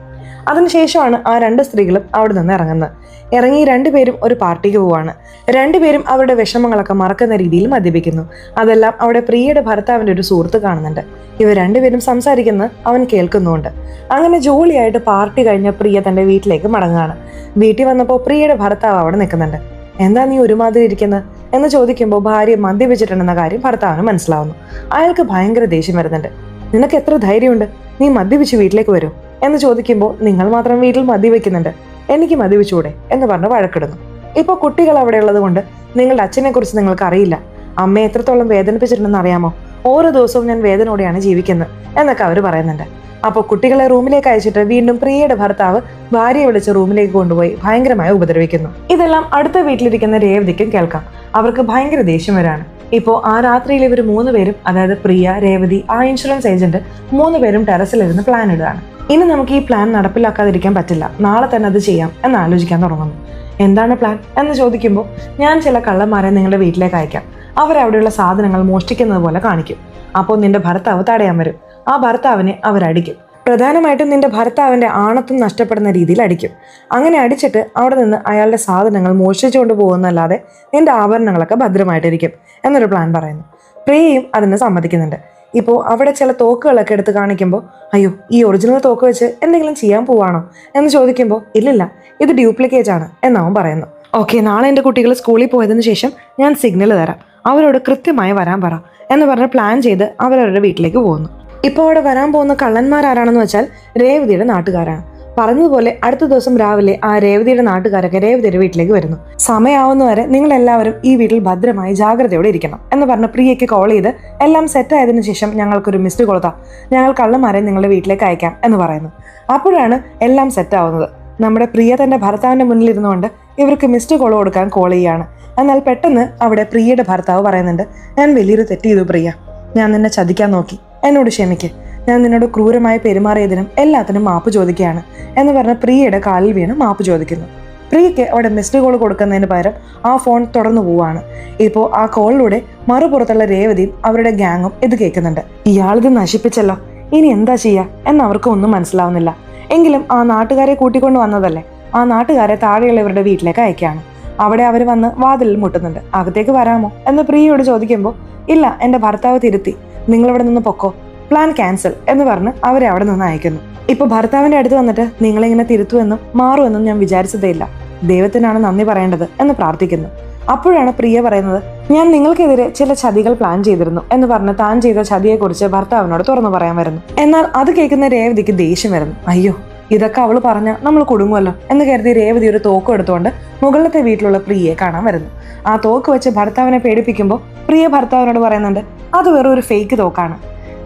അതിനുശേഷമാണ് ആ രണ്ട് സ്ത്രീകളും അവിടെ നിന്ന് ഇറങ്ങുന്നത്. ഇറങ്ങി രണ്ടുപേരും ഒരു പാർട്ടിക്ക് പോവാണ്. രണ്ടുപേരും അവരുടെ വിഷമങ്ങളൊക്കെ മറക്കുന്ന രീതിയിൽ മദ്യപിക്കുന്നു. അതെല്ലാം അവിടെ പ്രിയയുടെ ഭർത്താവിൻ്റെ ഒരു സുഹൃത്ത് കാണുന്നുണ്ട്. ഇവർ രണ്ടുപേരും സംസാരിക്കുന്നത് അവൻ കേൾക്കുന്നുണ്ട്. അങ്ങനെ ജോലിയായിട്ട് പാർട്ടി കഴിഞ്ഞ പ്രിയ തൻ്റെ വീട്ടിലേക്ക് മടങ്ങുകയാണ്. വീട്ടിൽ വന്നപ്പോൾ പ്രിയയുടെ ഭർത്താവ് അവിടെ നിൽക്കുന്നുണ്ട്. എന്താ നീ ഒരുമാതിരി ഇരിക്കുന്നത് എന്ന് ചോദിക്കുമ്പോൾ ഭാര്യ മദ്യപിച്ചിട്ടുണ്ടെന്ന കാര്യം ഭർത്താവിന് മനസ്സിലാവുന്നു. അയാൾക്ക് ഭയങ്കര ദേഷ്യം വരുന്നുണ്ട്. നിനക്ക് എത്ര ധൈര്യമുണ്ട്, നീ മദ്യപിച്ച് വീട്ടിലേക്ക് വരൂ എന്ന് ചോദിക്കുമ്പോൾ നിങ്ങൾ മാത്രം വീട്ടിൽ മദ്യവെക്കുന്നുണ്ട്, എനിക്ക് മദ്യപിച്ചൂടെ എന്ന് പറഞ്ഞ് വഴക്കിടുന്നു. ഇപ്പോൾ കുട്ടികൾ അവിടെ ഉള്ളത് കൊണ്ട് നിങ്ങളുടെ അച്ഛനെ കുറിച്ച് നിങ്ങൾക്ക് അറിയില്ല, അമ്മയെ എത്രത്തോളം വേദനിപ്പിച്ചിട്ടുണ്ടെന്ന് അറിയാമോ, ഓരോ ദിവസവും ഞാൻ വേദനയോടെയാണ് ജീവിക്കുന്നത് എന്നൊക്കെ അവർ പറയുന്നുണ്ട്. അപ്പോൾ കുട്ടികളെ റൂമിലേക്ക് അയച്ചിട്ട് വീണ്ടും പ്രിയയുടെ ഭർത്താവ് ഭാര്യയെ വിളിച്ച് റൂമിലേക്ക് കൊണ്ടുപോയി ഭയങ്കരമായി ഉപദ്രവിക്കുന്നു. ഇതെല്ലാം അടുത്ത വീട്ടിലിരിക്കുന്ന രേവതിക്കും കേൾക്കാം. അവർക്ക് ഭയങ്കര ദേഷ്യം വരാണ്. ഇപ്പോൾ ആ രാത്രിയിൽ ഇവർ 3 പേരും, അതായത് പ്രിയ, രേവതി, ആ ഇൻഷുറൻസ് ഏജന്റ് 3 പേരും ടെറസിലിരുന്ന് പ്ലാൻ ഇടുകയാണ്. ഇനി നമുക്ക് ഈ പ്ലാൻ നടപ്പിലാക്കാതിരിക്കാൻ പറ്റില്ല, നാളെ തന്നെ അത് ചെയ്യാം എന്ന് ആലോചിക്കാൻ തുടങ്ങുന്നു. എന്താണ് പ്ലാൻ എന്ന് ചോദിക്കുമ്പോൾ ഞാൻ ചില കള്ളന്മാരെ നിങ്ങളുടെ വീട്ടിലേക്ക് അയക്കാം, അവരവിടെയുള്ള സാധനങ്ങൾ മോഷ്ടിക്കുന്നത് പോലെ കാണിക്കും. അപ്പോൾ നിന്റെ ഭർത്താവ് തടയാൻ വരും, ആ ഭർത്താവിനെ അവരടിക്കും, പ്രധാനമായിട്ടും നിന്റെ ഭർത്താവിൻ്റെ ആണത്വം നഷ്ടപ്പെടുന്ന രീതിയിൽ അടിക്കും. അങ്ങനെ അടിച്ചിട്ട് അവിടെ നിന്ന് അയാളുടെ സാധനങ്ങൾ മോഷ്ടിച്ചുകൊണ്ട് പോകുന്നല്ലാതെ നിന്റെ ആഭരണങ്ങളൊക്കെ ഭദ്രമായിട്ടിരിക്കും എന്നൊരു പ്ലാൻ പറയുന്നു. പ്രിയയും അതിന് സമ്മതിക്കുന്നുണ്ട്. ഇപ്പോൾ അവിടെ ചില തോക്കുകളൊക്കെ എടുത്ത് കാണിക്കുമ്പോൾ, അയ്യോ ഈ ഒറിജിനൽ തോക്ക് വെച്ച് എന്തെങ്കിലും ചെയ്യാൻ പോവാണോ എന്ന് ചോദിക്കുമ്പോൾ, ഇല്ലില്ല ഇത് ഡ്യൂപ്ലിക്കേറ്റ് ആണ് എന്നവൻ പറയുന്നു. ഓക്കെ, നാളെ എൻ്റെ കുട്ടികൾ സ്കൂളിൽ പോയതിനു ശേഷം ഞാൻ സിഗ്നൽ തരാം, അവരോട് കൃത്യമായി വരാൻ പറ എന്ന് പറഞ്ഞ് പ്ലാൻ ചെയ്ത് അവരവരുടെ വീട്ടിലേക്ക് പോകുന്നു. ഇപ്പോൾ അവിടെ വരാൻ പോകുന്ന കള്ളന്മാരാരാണെന്ന് വെച്ചാൽ രേവതിയുടെ നാട്ടുകാരാണ്. പറഞ്ഞതുപോലെ അടുത്ത ദിവസം രാവിലെ ആ രേവതിയുടെ നാട്ടുകാരൊക്കെ രേവതിയുടെ വീട്ടിലേക്ക് വരുന്നു. സമയമാവുന്നവരെ നിങ്ങൾ എല്ലാവരും ഈ വീട്ടിൽ ഭദ്രമായി ജാഗ്രതയോടെ ഇരിക്കണം എന്ന് പറഞ്ഞ് പ്രിയയ്ക്ക് കോൾ ചെയ്ത് എല്ലാം സെറ്റ് ആയതിനു ശേഷം ഞങ്ങൾക്കൊരു മിസ്ഡ് കൊടുത്താൽ ഞങ്ങൾ കള്ളന്മാരെ നിങ്ങളുടെ വീട്ടിലേക്ക് അയക്കാം എന്ന് പറയുന്നു. അപ്പോഴാണ് എല്ലാം സെറ്റ് ആവുന്നത്. നമ്മുടെ പ്രിയ തന്റെ ഭർത്താവിന്റെ മുന്നിൽ ഇരുന്നുകൊണ്ട് ഇവർക്ക് മിസ്ഡ് കോൾ കൊടുക്കാൻ കോൾ ചെയ്യാണ്. എന്നാൽ പെട്ടെന്ന് അവിടെ പ്രിയയുടെ ഭർത്താവ് പറയുന്നുണ്ട്, ഞാൻ വലിയൊരു തെറ്റ് ചെയ്തു പ്രിയ, ഞാൻ നിന്നെ ചതിക്കാൻ നോക്കി, എന്നോട് ക്ഷമിക്ക്, ഞാൻ നിന്നോട് ക്രൂരമായി പെരുമാറിയതിനും എല്ലാത്തിനും മാപ്പ് ചോദിക്കുകയാണ് എന്ന് പറഞ്ഞ് പ്രിയയുടെ കാലിൽ വീണ് മാപ്പ് ചോദിക്കുന്നു. പ്രിയയ്ക്ക് അവിടെ മിസ്ഡ് കോൾ കൊടുക്കുന്നതിന് പകരം ആ ഫോൺ തുടർന്നു പോവാണ്. ഇപ്പോൾ ആ കോളിലൂടെ മറുപുറത്തുള്ള രേവതിയും അവരുടെ ഗ്യാങ്ങും ഇത് കേൾക്കുന്നുണ്ട്. ഇയാളിത് നശിപ്പിച്ചല്ലോ, ഇനി എന്താ ചെയ്യുക എന്ന് അവർക്ക് ഒന്നും മനസ്സിലാവുന്നില്ല. എങ്കിലും ആ നാട്ടുകാരെ കൂട്ടിക്കൊണ്ട് വന്നതല്ലേ, ആ നാട്ടുകാരെ താഴെയുള്ളവരുടെ വീട്ടിലേക്ക് അയക്കുകയാണ്. അവിടെ അവർ വന്ന് വാതിലിൽ മുട്ടുന്നുണ്ട്. അകത്തേക്ക് വരാമോ എന്ന് പ്രിയയോട് ചോദിക്കുമ്പോൾ, ഇല്ല എൻ്റെ ഭർത്താവ് തിരുത്തി, നിങ്ങളിവിടെ നിന്ന് പൊക്കോ, പ്ലാൻ ക്യാൻസൽ എന്ന് പറഞ്ഞ് അവരെ അവിടെ നിന്ന് അയക്കുന്നു. ഇപ്പൊ ഭർത്താവിന്റെ അടുത്ത് വന്നിട്ട് നിങ്ങളിങ്ങനെ തിരുത്തുമെന്നും മാറുമെന്നും ഞാൻ വിചാരിച്ചതേയില്ല, ദൈവത്തിനാണ് നന്ദി പറയേണ്ടത് എന്ന് പ്രാർത്ഥിക്കുന്നു. അപ്പോഴാണ് പ്രിയ പറയുന്നത്, ഞാൻ നിങ്ങൾക്കെതിരെ ചില ചതികൾ പ്ലാൻ ചെയ്തിരുന്നു എന്ന് പറഞ്ഞ് താൻ ചെയ്ത ചതിയെക്കുറിച്ച് ഭർത്താവിനോട് തുറന്നു പറയാൻ വരുന്നു. എന്നാൽ അത് കേൾക്കുന്ന രേവതിക്ക് ദേഷ്യം വരുന്നു. അയ്യോ ഇതൊക്കെ അവള് പറഞ്ഞാൽ നമ്മൾ കുടുങ്ങുമല്ലോ എന്ന് കരുതി രേവതി ഒരു തോക്ക് എടുത്തുകൊണ്ട് മുകളിലത്തെ വീട്ടിലുള്ള പ്രിയയെ കാണാൻ വരുന്നു. ആ തോക്ക് വെച്ച് ഭർത്താവിനെ പേടിപ്പിക്കുമ്പോൾ പ്രിയ ഭർത്താവിനോട് പറയുന്നുണ്ട്, അത് വെറും ഒരു ഫേക്ക് തോക്കാണ്,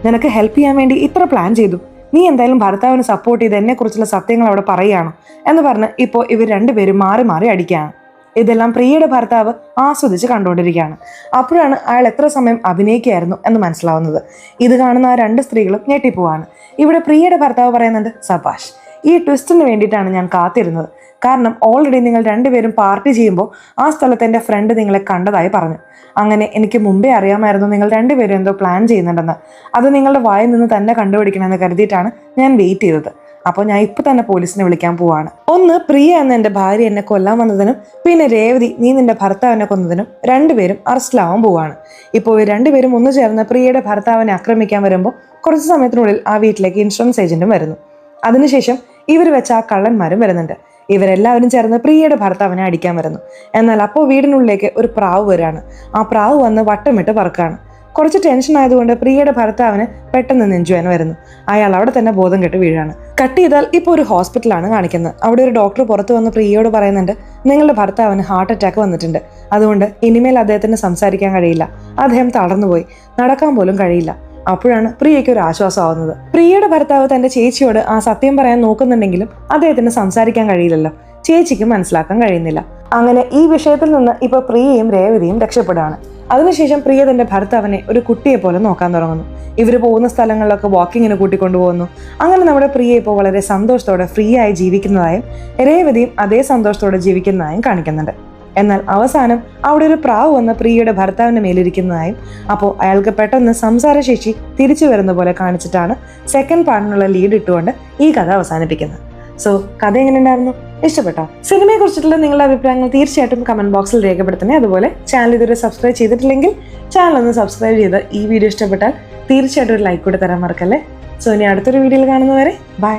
നിനക്ക് ഹെൽപ്പ് ചെയ്യാൻ വേണ്ടി ഇത്ര പ്ലാൻ ചെയ്തു, നീ എന്തായാലും ഭർത്താവിന് സപ്പോർട്ട് ചെയ്ത് എന്നെക്കുറിച്ചുള്ള സത്യങ്ങൾ അവിടെ പറയുകയാണോ എന്ന് പറഞ്ഞ് ഇപ്പോൾ ഇവർ രണ്ടുപേരും മാറി മാറി അടിക്കുകയാണ്. ഇതെല്ലാം പ്രിയയുടെ ഭർത്താവ് ആസ്വദിച്ച് കണ്ടുകൊണ്ടിരിക്കുകയാണ്. അപ്പോഴാണ് അയാൾ എത്ര സമയം അഭിനയിക്കുകയായിരുന്നു എന്ന് മനസ്സിലാവുന്നത്. ഇത് കാണുന്ന ആ രണ്ട് സ്ത്രീകളും ഞെട്ടിപ്പോവാണ്. ഇവിടെ പ്രിയയുടെ ഭർത്താവ് പറയുന്നുണ്ട്, സബാഷ്, ഈ ട്വിസ്റ്റിന് വേണ്ടിയിട്ടാണ് ഞാൻ കാത്തിരുന്നത്. കാരണം ഓൾറെഡി നിങ്ങൾ രണ്ടുപേരും പാർട്ടി ചെയ്യുമ്പോൾ ആ സ്ഥലത്ത് എൻ്റെ ഫ്രണ്ട് നിങ്ങളെ കണ്ടതായി പറഞ്ഞു. അങ്ങനെ എനിക്ക് മുമ്പേ അറിയാമായിരുന്നു നിങ്ങൾ രണ്ടുപേരും എന്തോ പ്ലാൻ ചെയ്യുന്നുണ്ടെന്ന്. അത് നിങ്ങളുടെ വായിൽ നിന്ന് തന്നെ കണ്ടുപിടിക്കണമെന്ന് കരുതിയിട്ടാണ് ഞാൻ വെയിറ്റ് ചെയ്തത്. അപ്പോൾ ഞാൻ ഇപ്പൊ തന്നെ പോലീസിനെ വിളിക്കാൻ പോവാണ്. ഒന്ന്, പ്രിയ എന്ന എൻ്റെ ഭാര്യ എന്നെ കൊല്ലാൻ വന്നതിനും പിന്നെ രേവതി നീ നിന്റെ ഭർത്താവിനെ കൊന്നതിനും രണ്ടുപേരും അറസ്റ്റിലാവാൻ പോവാണ്. ഇപ്പോൾ രണ്ടുപേരും ഒന്നു ചേർന്ന് പ്രിയയുടെ ഭർത്താവിനെ ആക്രമിക്കാൻ വരുമ്പോൾ കുറച്ച് സമയത്തിനുള്ളിൽ ആ വീട്ടിലേക്ക് ഇൻഷുറൻസ് ഏജന്റും വരുന്നു. അതിനുശേഷം ഇവർ വെച്ച ആ കള്ളന്മാരും വരുന്നുണ്ട്. ഇവരെല്ലാവരും ചേർന്ന് പ്രിയയുടെ ഭർത്താവിനെ അടിക്കാൻ വരുന്നു. എന്നാൽ അപ്പോൾ വീടിനുള്ളിലേക്ക് ഒരു പ്രാവ് വരികയാണ്. ആ പ്രാവ് വന്ന് വട്ടമിട്ട് പറക്കുകയാണ്. കുറച്ച് ടെൻഷൻ ആയതുകൊണ്ട് പ്രിയയുടെ ഭർത്താവിന് പെട്ടെന്ന് നെഞ്ചുവേന വരുന്നു. അയാൾ അവിടെ തന്നെ ബോധം കെട്ട് വീഴാണ്. കട്ട് ചെയ്താൽ ഇപ്പോൾ ഒരു ഹോസ്പിറ്റലാണ് കാണിക്കുന്നത്. അവിടെ ഒരു ഡോക്ടർ പുറത്തു വന്ന് പ്രിയയോട് പറയുന്നുണ്ട്, നിങ്ങളുടെ ഭർത്താവിന് ഹാർട്ട് അറ്റാക്ക് വന്നിട്ടുണ്ട്, അതുകൊണ്ട് ഇനിമേൽ അദ്ദേഹത്തിന് സംസാരിക്കാൻ കഴിയില്ല, അദ്ദേഹം തളർന്നുപോയി, നടക്കാൻ പോലും കഴിയില്ല. അപ്പോഴാണ് പ്രിയയ്ക്ക് ഒരു ആശ്വാസമാവുന്നത്. പ്രിയയുടെ ഭർത്താവ് തന്റെ ചേച്ചിയോട് ആ സത്യം പറയാൻ നോക്കുന്നുണ്ടെങ്കിലും അദ്ദേഹത്തിന് സംസാരിക്കാൻ കഴിയില്ലല്ലോ, ചേച്ചിക്ക് മനസ്സിലാക്കാൻ കഴിയുന്നില്ല. അങ്ങനെ ഈ വിഷയത്തിൽ നിന്ന് ഇപ്പൊ പ്രിയയും രേവതിയും രക്ഷപ്പെടുകയാണ്. അതിനുശേഷം പ്രിയ തന്റെ ഭർത്താവിനെ ഒരു കുട്ടിയെ പോലെ നോക്കാൻ തുടങ്ങുന്നു. ഇവര് പോകുന്ന സ്ഥലങ്ങളിലൊക്കെ വാക്കിങ്ങിന് കൂട്ടിക്കൊണ്ടുപോകുന്നു. അങ്ങനെ നമ്മുടെ പ്രിയ ഇപ്പോൾ വളരെ സന്തോഷത്തോടെ ഫ്രീ ആയി ജീവിക്കുന്നതായും രേവതിയും അതേ സന്തോഷത്തോടെ ജീവിക്കുന്നതായും കാണിക്കുന്നുണ്ട്. എന്നാൽ അവസാനം അവിടെ ഒരു പ്രാവ് വന്ന് പ്രിയയുടെ ഭർത്താവിന്റെ മേലിരിക്കുന്നതായും അപ്പോൾ അയാൾക്ക് പെട്ടെന്ന് സംസാരശേഷി തിരിച്ചു വരുന്ന പോലെ കാണിച്ചിട്ടാണ് സെക്കൻഡ് പാർട്ടിനുള്ള ലീഡ് ഇട്ടുകൊണ്ട് ഈ കഥ അവസാനിപ്പിക്കുന്നത്. സോ കഥ എങ്ങനെ ഉണ്ടായിരുന്നു? ഇഷ്ടപ്പെട്ടോ? സിനിമയെ കുറിച്ചിട്ടുള്ള നിങ്ങളുടെ അഭിപ്രായങ്ങൾ തീർച്ചയായിട്ടും കമന്റ് ബോക്സിൽ രേഖപ്പെടുത്തണേ. അതുപോലെ ചാനൽ ഇതുവരെ സബ്സ്ക്രൈബ് ചെയ്തിട്ടില്ലെങ്കിൽ ചാനൽ ഒന്ന് സബ്സ്ക്രൈബ് ചെയ്ത് ഈ വീഡിയോ ഇഷ്ടപ്പെട്ടാൽ തീർച്ചയായിട്ടും ഒരു ലൈക്ക് കൂടെ തരാൻ മറക്കല്ലേ. സോ ഇനി അടുത്തൊരു വീഡിയോയിൽ കാണുന്നവരെ ബൈ.